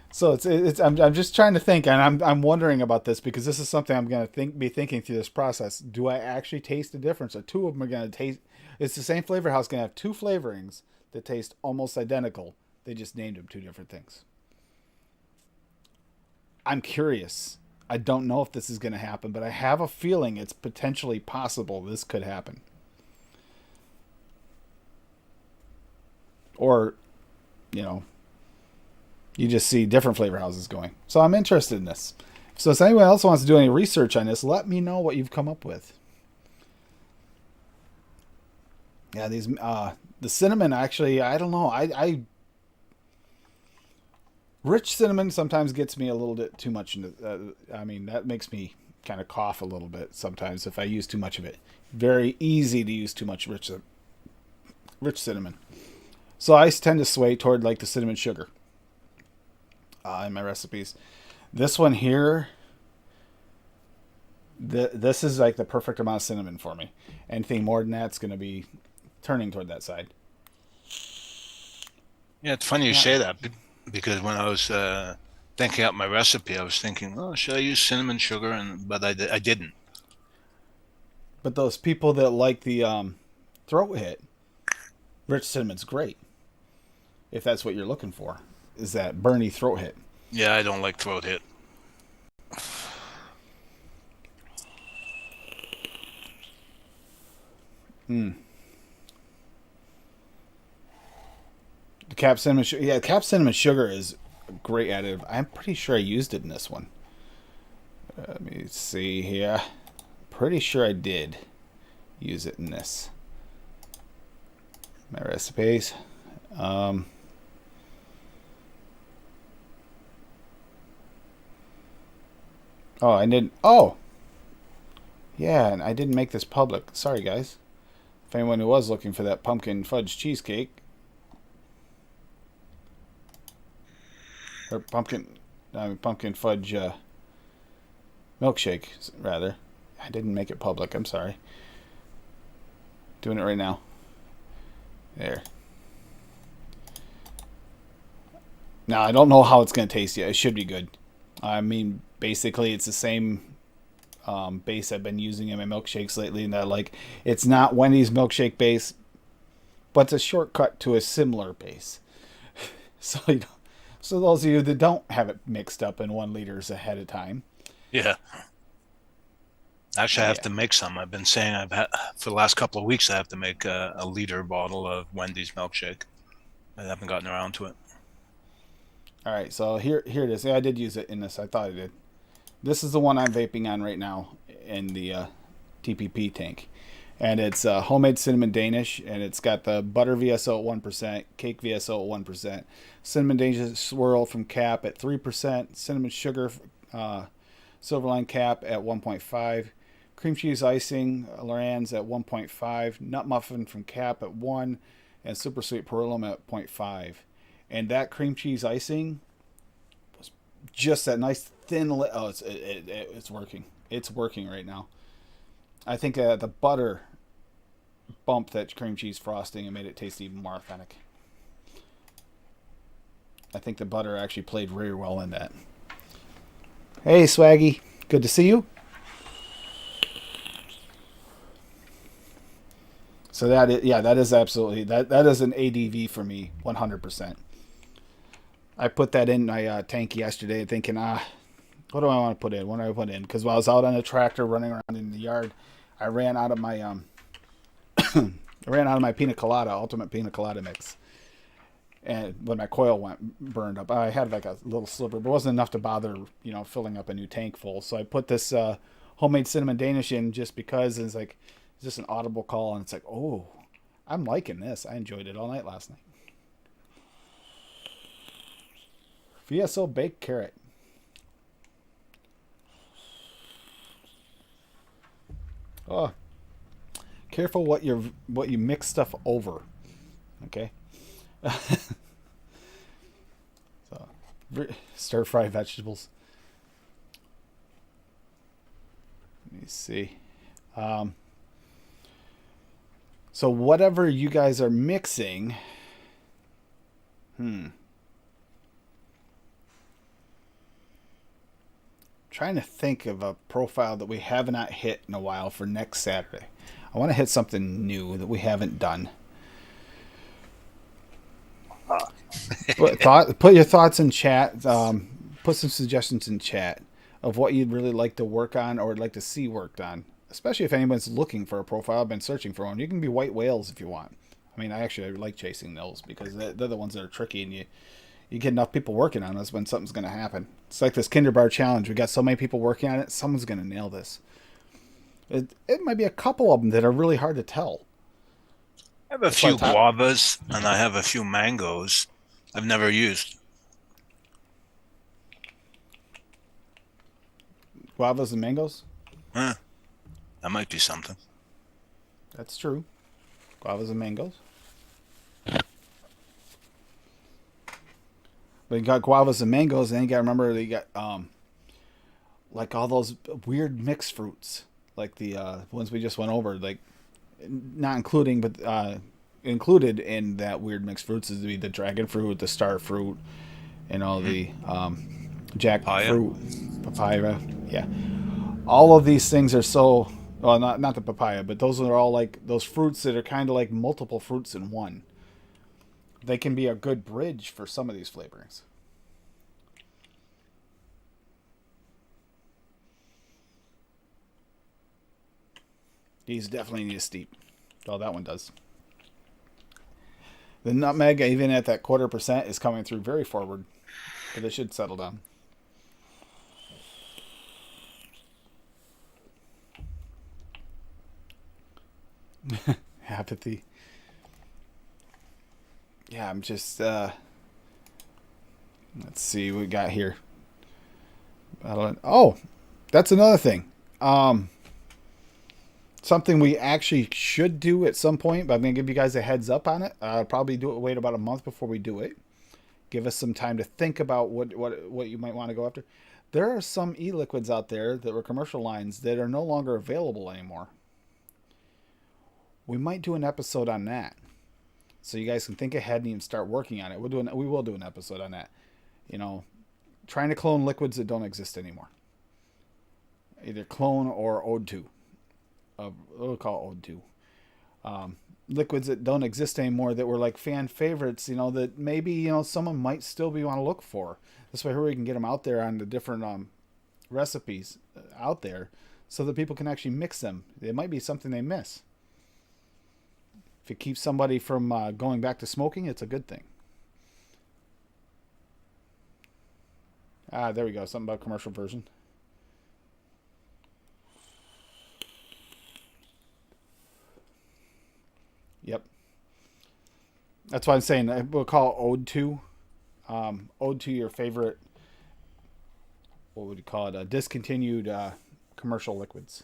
So it's I'm just trying to think, and I'm wondering about this because this is something I'm gonna be thinking through this process. Do I actually taste the difference? Or two of them are gonna taste? It's the same flavor house gonna have two flavorings that taste almost identical. They just named them two different things. I'm curious. I don't know if this is gonna happen, but I have a feeling it's potentially possible this could happen. Or, you know, you just see different flavor houses going. So I'm interested in this. So if anyone else wants to do any research on this, let me know what you've come up with. Yeah, these the cinnamon actually, I don't know. I rich cinnamon sometimes gets me a little bit too much into. I mean, that makes me kind of cough a little bit sometimes if I use too much of it. Very easy to use too much rich cinnamon. So I tend to sway toward like the cinnamon sugar in my recipes. This one here, this is like the perfect amount of cinnamon for me. Anything more than that's going to be turning toward that side. Yeah, it's funny you Yeah. say that because when I was thinking out my recipe, I was thinking, oh, should I use cinnamon sugar? And but I didn't. But those people that like the throat hit, rich cinnamon's great. If that's what you're looking for, is that burny throat hit. Yeah, I don't like throat hit. Mm. The cap cinnamon, yeah, cap cinnamon sugar is a great additive. I'm pretty sure I used it in this one. Let me see here. Pretty sure I did use it in this. My recipes. Um, oh, I didn't. Oh, yeah, and I didn't make this public. Sorry, guys. If anyone who was looking for that pumpkin fudge cheesecake or pumpkin fudge milkshake, rather, I didn't make it public. I'm sorry. Doing it right now. There. Now I don't know how it's gonna taste yet. It should be good. I mean, basically, it's the same base I've been using in my milkshakes lately, and that like it's not Wendy's milkshake base, but it's a shortcut to a similar base. So you know, so those of you that don't have it mixed up in 1 liters ahead of time, Yeah, actually, I have yeah. to make some. I've been saying I've had for the last couple of weeks. I have to make a liter bottle of Wendy's milkshake. I haven't gotten around to it. All right, so here it is. Yeah, I did use it in this. I thought I did. This is the one I'm vaping on right now in the TPP tank, and it's homemade cinnamon Danish, and it's got the butter VSO at 1%, cake VSO at 1%, cinnamon Danish swirl from Cap at 3%, cinnamon sugar Silverline cap at 1.5. Cream cheese icing, Loran's at 1.5. Nut muffin from Cap at 1. And super sweet Perulum at zero point 0.5. And that cream cheese icing was just that nice thin. Oh, it's working. It's working right now. I think the butter bumped that cream cheese frosting and made it taste even more authentic. I think the butter actually played very well in that. Hey, Swaggy. Good to see you. So that is absolutely that is an ADV for me, 100%. I put that in my tank yesterday, thinking, what do I want to put in? What do I put in? Because while I was out on the tractor running around in the yard, I ran out of my I ran out of my pina colada, ultimate pina colada mix, and when my coil went burned up, I had like a little sliver, but it wasn't enough to bother filling up a new tank full. So I put this homemade cinnamon Danish in just because it's like it's just an audible call, and it's like, oh, I'm liking this. I enjoyed it all night last night. VSO baked carrot. Oh, careful what you mix stuff over. Okay. So, stir fry vegetables. Let me see. So whatever you guys are mixing, trying to think of a profile that we have not hit in a while for next Saturday. I want to hit something new that we haven't done. Put your thoughts in chat. Put some suggestions in chat of what you'd really like to work on or would like to see worked on. Especially if anyone's looking for a profile. I've been searching for one. You can be white whales if you want. I mean, I like chasing those because they're the ones that are tricky, and you get enough people working on this when something's going to happen. It's like this Kinder Bar challenge. We got so many people working on it. Someone's going to nail this. It might be a couple of them that are really hard to tell. I have a few guavas and I have a few mangoes I've never used. Guavas and mangoes? Huh. That might be something. That's true. Guavas and mangoes. But you got guavas and mangoes, and then you got to remember that you got like all those weird mixed fruits, like the ones we just went over, like not including, but included in that weird mixed fruits is the dragon fruit, the star fruit, and all the jackfruit, papaya. Yeah, all of these things are so. Well, not the papaya, but those are all like those fruits that are kind of like multiple fruits in one. They can be a good bridge for some of these flavorings. These definitely need a steep. Oh, that one does. The nutmeg, even at that 0.25%, is coming through very forward, but it should settle down. Apathy. Yeah, I'm just let's see what we got here. Oh, that's another thing. Something we actually should do at some point, but I'm gonna give you guys a heads up on it. Probably wait about a month before we do it. Give us some time to think about what you might want to go after. There are some e-liquids out there that were commercial lines that are no longer available anymore. We might do an episode on that, so you guys can think ahead and even start working on it. We will do an episode on that. Trying to clone liquids that don't exist anymore. Either clone or ode to. We'll call it ode to. Liquids that don't exist anymore that were like fan favorites. That maybe someone might still be want to look for. This way, we can get them out there on the different recipes out there, so that people can actually mix them. It might be something they miss. If it keeps somebody from going back to smoking, it's a good thing. There we go. Something about commercial version. Yep. That's why I'm saying we'll call it ode to. Ode to your favorite what would you call it, discontinued commercial liquids,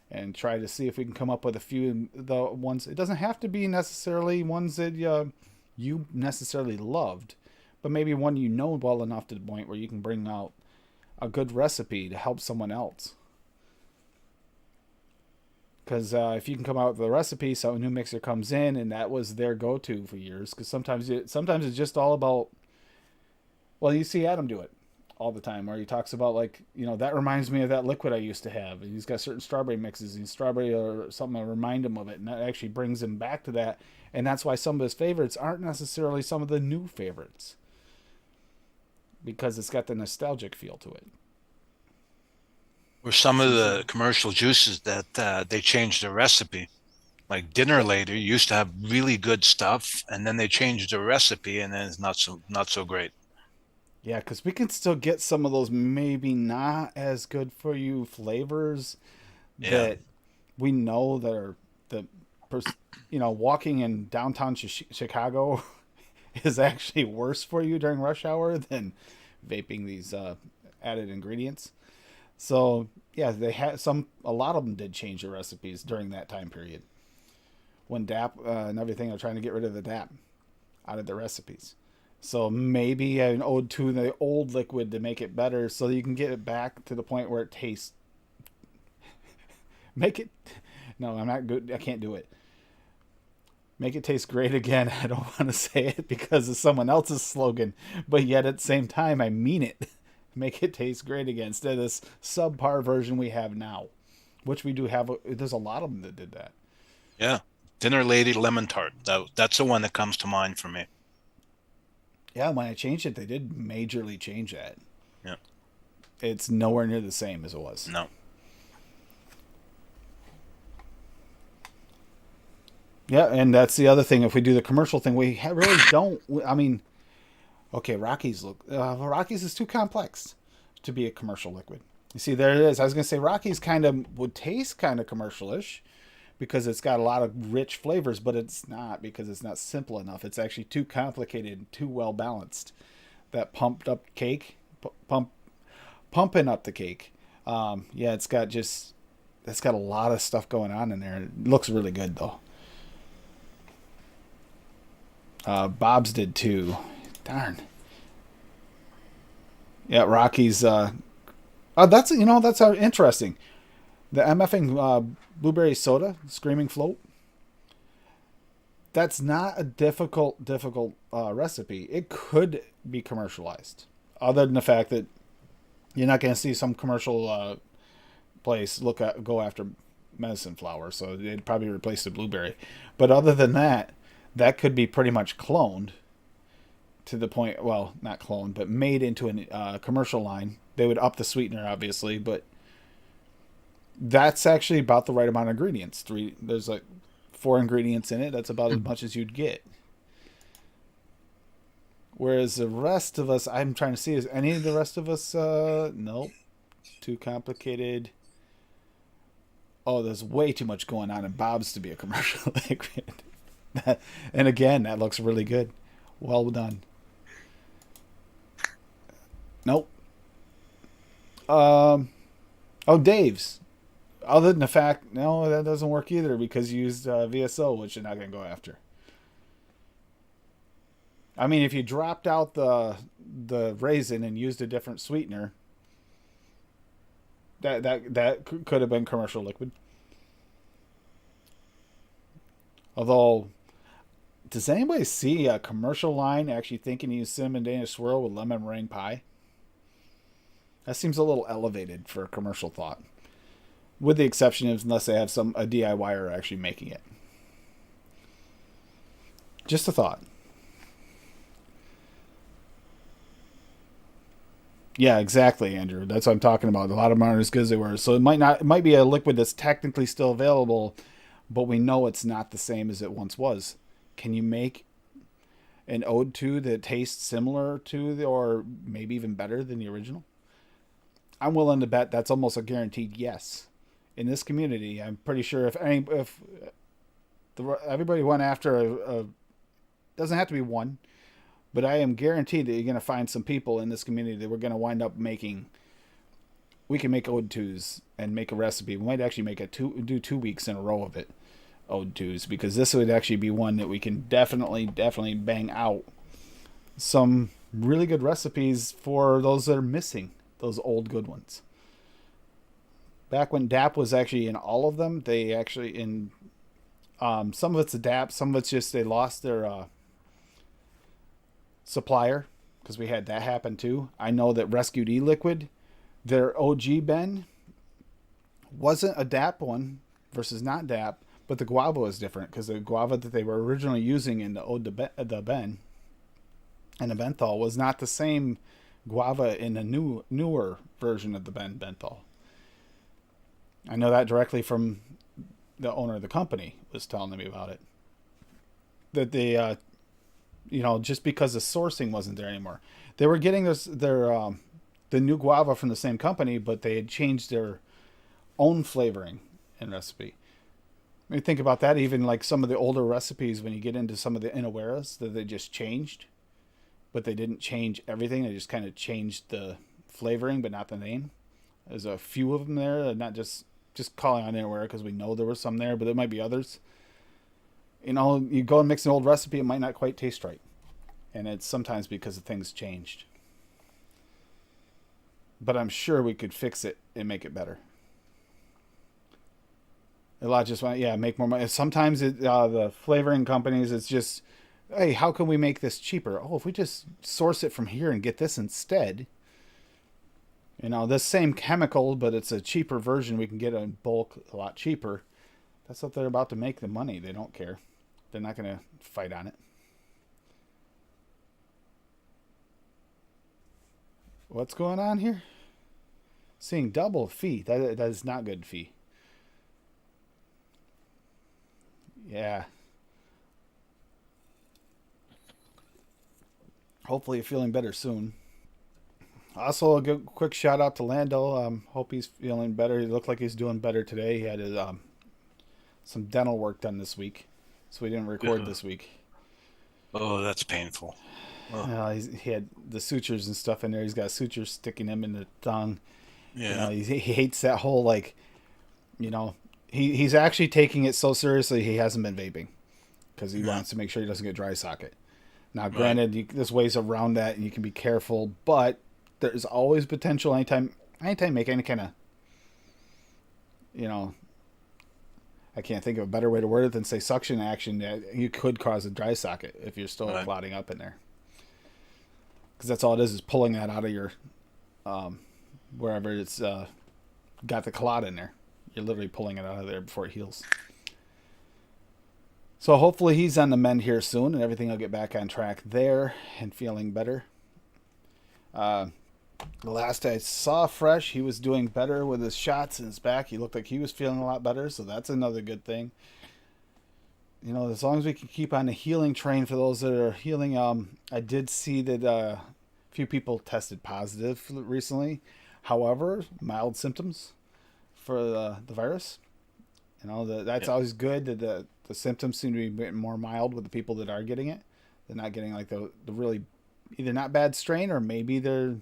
and try to see if we can come up with a few of the ones. It doesn't have to be necessarily ones that you necessarily loved, but maybe one you know well enough to the point where you can bring out a good recipe to help someone else. Because if you can come out with a recipe, so a new mixer comes in and that was their go-to for years. Because sometimes it's just all about. Well, you see Adam do it all the time, where he talks about like that reminds me of that liquid I used to have. And he's got certain strawberry mixes and strawberry or something to remind him of it, and that actually brings him back to that. And that's why some of his favorites aren't necessarily some of the new favorites, because it's got the nostalgic feel to it. Or some of the commercial juices that they changed the recipe. Like Dinner Later used to have really good stuff, and then they changed the recipe, and then it's not so great. Yeah, because we can still get some of those maybe not as good for you flavors Yeah, that we know that are the, walking in downtown Chicago is actually worse for you during rush hour than vaping these added ingredients. So yeah, they had a lot of them did change the recipes during that time period when DAP and everything are trying to get rid of the DAP out of the recipes. So maybe an ode to the old liquid to make it better, so that you can get it back to the point where it tastes. Make it. No, I'm not good. I can't do it. Make it taste great again. I don't want to say it because it's someone else's slogan, but yet at the same time, I mean it. Make it taste great again instead of this subpar version we have now, which we do have. There's a lot of them that did that. yeah. Dinner Lady Lemon Tart. That's the one that comes to mind for me. Yeah, when I changed it, they did majorly change that. Yeah. It's nowhere near the same as it was. No. Yeah, and that's the other thing. If we do the commercial thing, we really don't. I mean, okay, Rockies is too complex to be a commercial liquid. You see, there it is. I was gonna say Rockies kind of would taste kind of commercialish because it's got a lot of rich flavors, but it's not, because it's not simple enough. It's actually too complicated and too well balanced. That pumped up cake, pumping up the cake. Yeah, it's got a lot of stuff going on in there. It looks really good though. Bob's did too. Darn. Yeah, Rockies. That's interesting. The MFing blueberry soda, Screaming Float. That's not a difficult recipe. It could be commercialized, other than the fact that you're not going to see some commercial place go after medicine flower, so they'd probably replace the blueberry. But other than that, that could be pretty much cloned to the point. Well, not cloned, but made into a commercial line. They would up the sweetener, obviously, but that's actually about the right amount of ingredients. There's like 4 ingredients in it. That's about as much as you'd get. Whereas the rest of us, I'm trying to see, is any of the rest of us, nope, too complicated. Oh, there's way too much going on in Bob's to be a commercial liquid. And again, that looks really good. Well done. Nope. Oh, Dave's. Other than the fact, no, that doesn't work either because you used VSO, which you're not going to go after. I mean, if you dropped out the raisin and used a different sweetener, that could have been commercial liquid. Although, does anybody see a commercial line actually thinking you use cinnamon Danish swirl with lemon meringue pie? That seems a little elevated for a commercial thought. With the exception of unless they have a DIYer actually making it. Just a thought. Yeah, exactly, Andrew. That's what I'm talking about. A lot of them aren't as good as they were. So it might be a liquid that's technically still available, but we know it's not the same as it once was. Can you make an ode to that tastes similar to or maybe even better than the original? I'm willing to bet that's almost a guaranteed yes. In this community, I'm pretty sure if everybody went after doesn't have to be one, but I am guaranteed that you're going to find some people in this community that we're going to wind up making we can make ode twos and make a recipe. We might actually make do 2 weeks in a row of it, ode twos, because this would actually be one that we can definitely bang out some really good recipes for those that are missing those old good ones. Back when DAP was actually in all of them, they actually in some of it's adapt, some of it's just they lost their supplier because we had that happen too. I know that Rescued E-Liquid, their OG Ben wasn't a DAP one versus not DAP, but the guava was different because the guava that they were originally using in the the Ben and the Benthol was not the same guava in the newer version of the Ben Benthol. I know that directly from the owner of the company was telling me about it. That they, just because the sourcing wasn't there anymore, they were getting the new guava from the same company, but they had changed their own flavoring and recipe. I mean, think about that. Even like some of the older recipes, when you get into some of the Inaweras, that they just changed, but they didn't change everything. They just kind of changed the flavoring, but not the name. There's a few of them there, not just calling on Inawera because we know there were some there, but there might be others. You go and mix an old recipe, it might not quite taste right, and it's sometimes because the things changed. But I'm sure we could fix it and make it better. A lot just want, make more money. Sometimes the flavoring companies, it's just, hey, how can we make this cheaper? Oh, if we just source it from here and get this instead. This same chemical, but it's a cheaper version. We can get it in bulk a lot cheaper. That's what they're about to make the money. They don't care. They're not going to fight on it. What's going on here? Seeing double fee. That is not good fee. Yeah. Hopefully you're feeling better soon. Also, a quick shout out to Lando. Hope he's feeling better. He looked like he's doing better today. He had his, some dental work done this week, so we didn't record this week. Oh, that's painful. Oh. He had the sutures and stuff in there. He's got sutures sticking him in the tongue. Yeah. He hates that whole he's actually taking it so seriously he hasn't been vaping because he wants to make sure he doesn't get dry socket. Now, granted, there's ways around that and you can be careful, but there's always potential anytime you make any kind of, I can't think of a better way to word it than say suction action, that you could cause a dry socket if you're still clotting up in there. Because that's all it is pulling that out of your, wherever it's got the clot in there. You're literally pulling it out of there before it heals. So hopefully he's on the mend here soon and everything will get back on track there and feeling better. The last I saw Fresh, he was doing better with his shots in his back. He looked like he was feeling a lot better, so that's another good thing. As long as we can keep on the healing train for those that are healing. I did see that a few people tested positive recently. However, mild symptoms for the virus. That's always good that the symptoms seem to be more mild with the people that are getting it. They're not getting like the really either not bad strain or maybe they're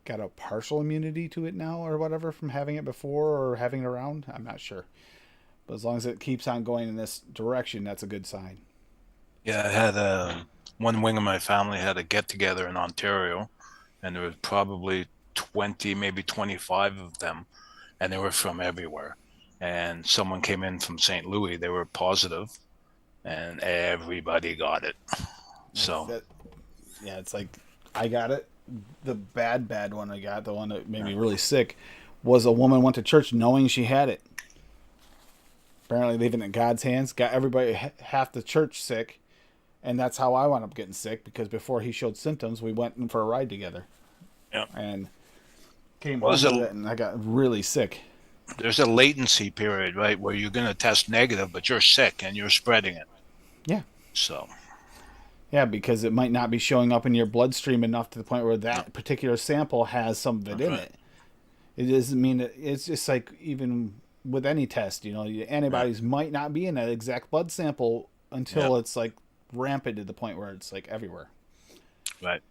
got a partial immunity to it now or whatever from having it before or having it around. I'm not sure. But as long as it keeps on going in this direction, that's a good sign. Yeah, I had one wing of my family had a get together in Ontario, and there was probably 20, maybe 25 of them, and they were from everywhere. And someone came in from St. Louis, they were positive, and everybody got it. So, it's like I got it. The bad one I got, the one that made me really sick, was a woman went to church knowing she had it. Apparently leaving it in God's hands, got everybody, half the church sick, and that's how I wound up getting sick, because before he showed symptoms, we went in for a ride together. Yeah. And came home with it, and I got really sick. There's a latency period, right, where you're going to test negative, but you're sick and you're spreading it. Yeah. So. Yeah, because it might not be showing up in your bloodstream enough to the point where that particular sample has some of it in it. It doesn't mean that it's just like even with any test, antibodies might not be in an exact blood sample until it's like rampant to the point where it's like everywhere. Right.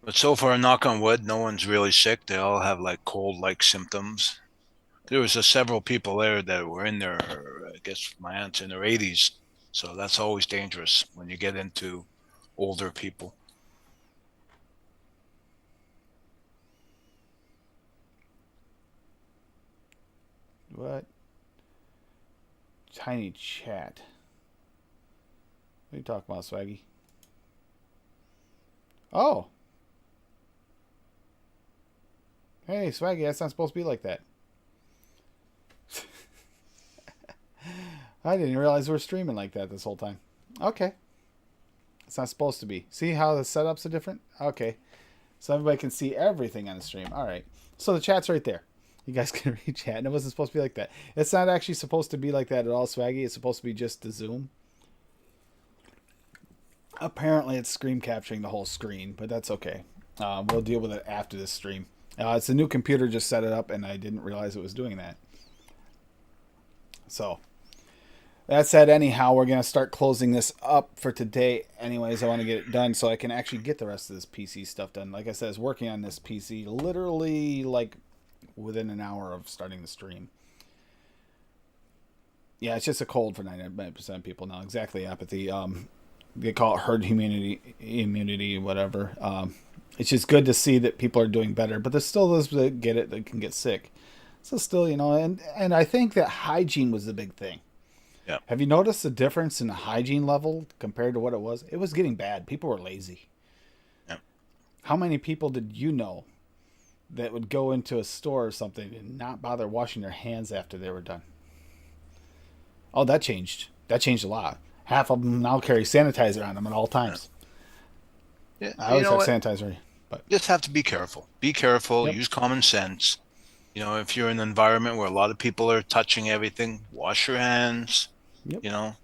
But so far, knock on wood, no one's really sick. They all have like cold-like symptoms. There was several people there that were in their, I guess my aunt's in their 80s, so that's always dangerous when you get into older people. What? Tiny chat. What are you talking about, Swaggy? Oh. Hey, Swaggy, that's not supposed to be like that. I didn't realize we are streaming like that this whole time. Okay. It's not supposed to be. See how the setups are different? Okay. So everybody can see everything on the stream. All right. So the chat's right there. You guys can read chat. And it wasn't supposed to be like that. It's not actually supposed to be like that at all, Swaggy. It's supposed to be just the Zoom. Apparently, it's screen capturing the whole screen, but that's okay. We'll deal with it after this stream. It's a new computer, just set it up, and I didn't realize it was doing that. So, that said, anyhow, we're going to start closing this up for today. Anyways, I want to get it done so I can actually get the rest of this PC stuff done. Like I said, I was working on this PC literally like within an hour of starting the stream. Yeah, it's just a cold for 99% of people now. Exactly, apathy. They call it herd immunity, whatever. It's just good to see that people are doing better, but there's still those that get it that can get sick. So still, and I think that hygiene was the big thing. Yeah. Have you noticed the difference in the hygiene level compared to what it was? It was getting bad. People were lazy. Yeah. How many people did you know that would go into a store or something and not bother washing their hands after they were done? Oh, that changed. That changed a lot. Half of them now carry sanitizer on them at all times. Yeah. I You always know have what? sanitizer, but You just have to be careful. Be careful. yep, Use common sense. If you're in an environment where a lot of people are touching everything, wash your hands. yep. You know,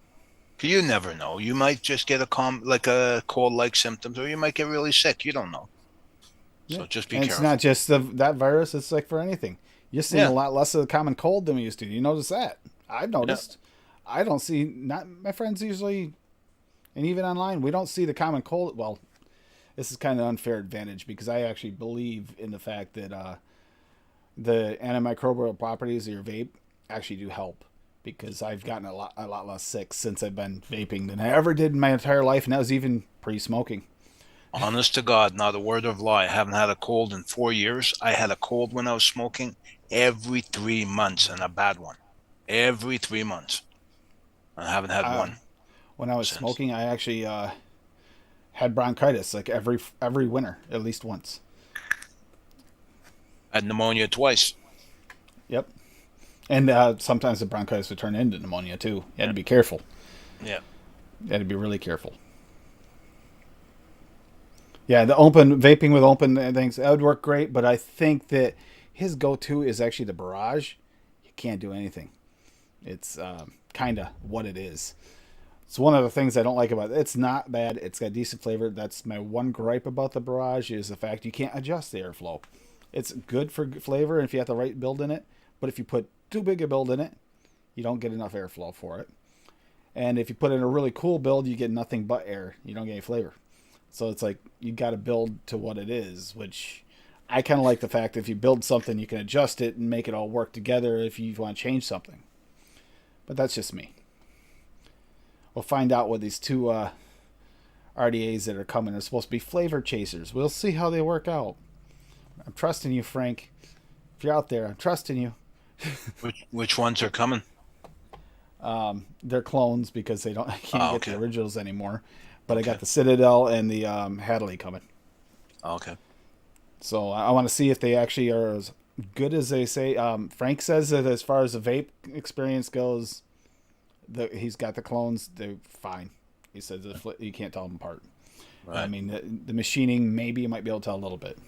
'Cause you never know. You might just get like a cold-like symptoms, or you might get really sick. You don't know. Yeah, So just be and it's not careful. just that virus. It's like for anything. You're seeing a Yeah. lot less of the common cold than we used to. You notice that? I've Yeah. noticed. I don't see not my friends usually, and even online, we don't see the common cold. Well, this is kind of an unfair advantage because I actually believe in the fact that the antimicrobial properties of your vape actually do help because I've gotten a lot less sick since I've been vaping than I ever did in my entire life, and that was even pre-smoking. Honest to God, not a word of lie. I haven't had a cold in 4 years. I had a cold when I was smoking every 3 months, and a bad one. Every 3 months. I haven't had Uh, one when I was since. smoking, I actually had bronchitis like every winter at least once. I had pneumonia twice. Yep. And sometimes the bronchitis would turn into pneumonia too. You had Yeah. to be careful. Yeah. You had to be really careful. Yeah, the open vaping with open things that would work great, but I think that his go-to is actually the barrage. You can't do anything. It's kind of what it is. It's one of the things I don't like about it. It's not bad. It's got decent flavor. That's my one gripe about the barrage is the fact you can't adjust the airflow. It's good for flavor if you have the right build in it, but if you put too big a build in it, you don't get enough airflow for it. And if you put in a really cool build, you get nothing but air. You don't get any flavor. So it's like you got to build to what it is, which I kind of like the fact that if you build something, you can adjust it and make it all work together if you want to change something. But that's just me. We'll find out what these two RDAs that are coming are supposed to be flavor chasers. We'll see how they work out. I'm trusting you, Frank. If you're out there, I'm trusting you. Which ones are coming? They're clones because they don't I can't Oh, get the okay. originals anymore. But I Okay. got the Citadel and the Hadley coming. Okay. So I want to see if they actually are as good as they say. Frank says that as far as the vape experience goes, he's got the clones. They're fine. He says you can't tell them apart. I Right. mean, the machining, maybe you might be able to tell a little bit.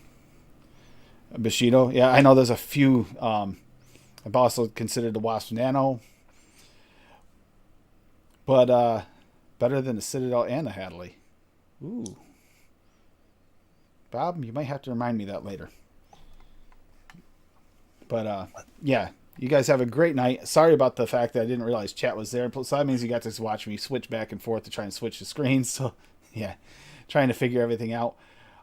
Bushido, yeah, I know there's a few. I've also considered the Wasp Nano, but better than the Citadel and the Hadley. Ooh, Bob, you might have to remind me that later. But yeah, you guys have a great night. Sorry about the fact that I didn't realize chat was there. So that means you got to watch me switch back and forth to try and switch the screens. So yeah, trying to figure everything out.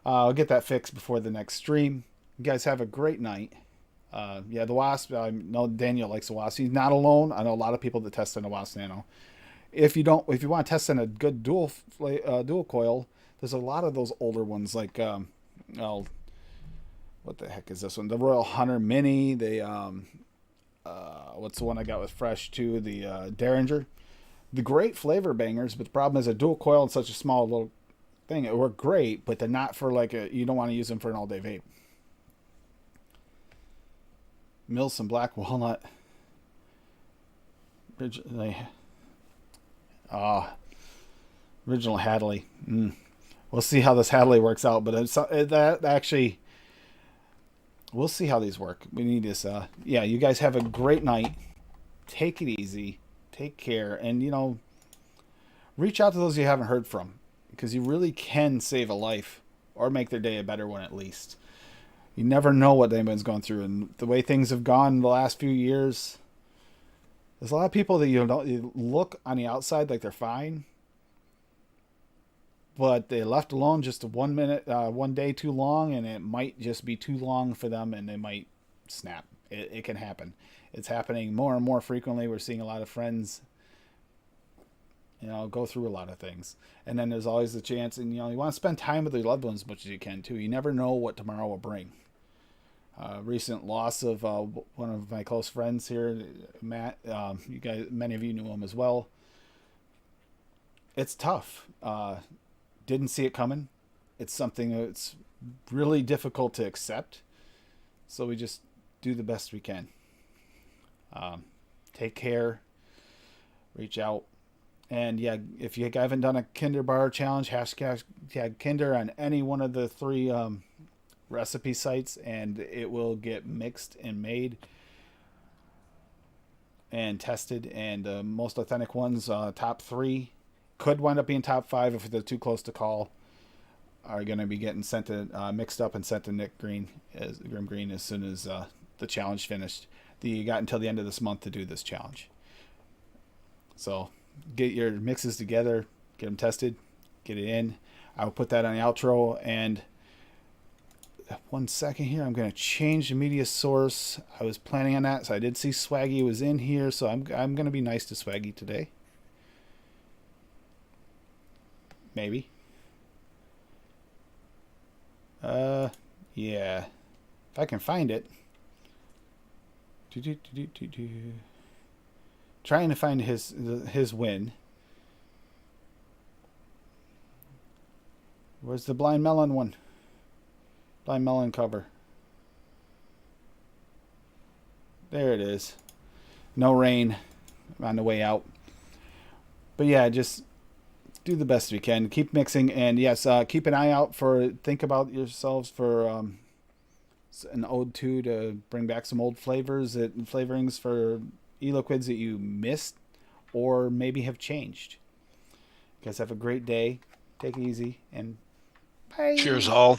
I'll get that fixed before the next stream. You guys have a great night. Yeah, the Wasp. I know Daniel likes the Wasp. He's not alone. I know a lot of people that test on the Wasp Nano. If you want to test on a good dual coil, there's a lot of those older ones like oh, what the heck is this one? The Royal Hunter Mini. What's the one I got with Fresh too? The Derringer. The great flavor bangers, but the problem is a dual coil in such a small little thing. It work great, but they're not for like a. You don't want to use them for an all day vape. Milson Black Walnut. Originally, original Hadley. We'll see how this Hadley works out, but that actually, we'll see how these work. We need this. Yeah, you guys have a great night. Take it easy. Take care, and reach out to those you haven't heard from, because you really can save a life or make their day a better one at least. You never know what anyone's going through, and the way things have gone the last few years, there's a lot of people that you look on the outside like they're fine, but they left alone just 1 minute, 1 day too long, and it might just be too long for them, and they might snap. It can happen. It's happening more and more frequently. We're seeing a lot of friends, go through a lot of things, and then there's always the chance, and you want to spend time with your loved ones as much as you can too. You never know what tomorrow will bring. Recent loss of one of my close friends here, Matt. You guys, many of you knew him as well. It's tough. Didn't see it coming. It's something that's really difficult to accept. So we just do the best we can. Take care. Reach out. And yeah, if you haven't done a Kinder Bar challenge, hashtag Kinder on any one of the three recipe sites, and it will get mixed and made and tested. And most authentic ones, top three, could wind up being top five if they're too close to call, are going to be getting sent to mixed up and sent to Nick Green, Grim Green, as soon as the challenge finished. You got until the end of this month to do this challenge. So get your mixes together, get them tested, get it in. I'll put that on the outro. And 1 second here, I'm going to change the media source. I was planning on that, so I did see Swaggy was in here, so I'm going to be nice to Swaggy today. Maybe. Yeah. If I can find it. Trying to find his win. Where's the Blind Melon one? Blind Melon cover. There it is. No rain on the way out. But yeah, just do the best we can. Keep mixing, and yes, keep an eye out for. Think about yourselves for an ode to bring back some old flavorings for e-liquids that you missed or maybe have changed. You guys have a great day. Take it easy, and bye. Cheers, all.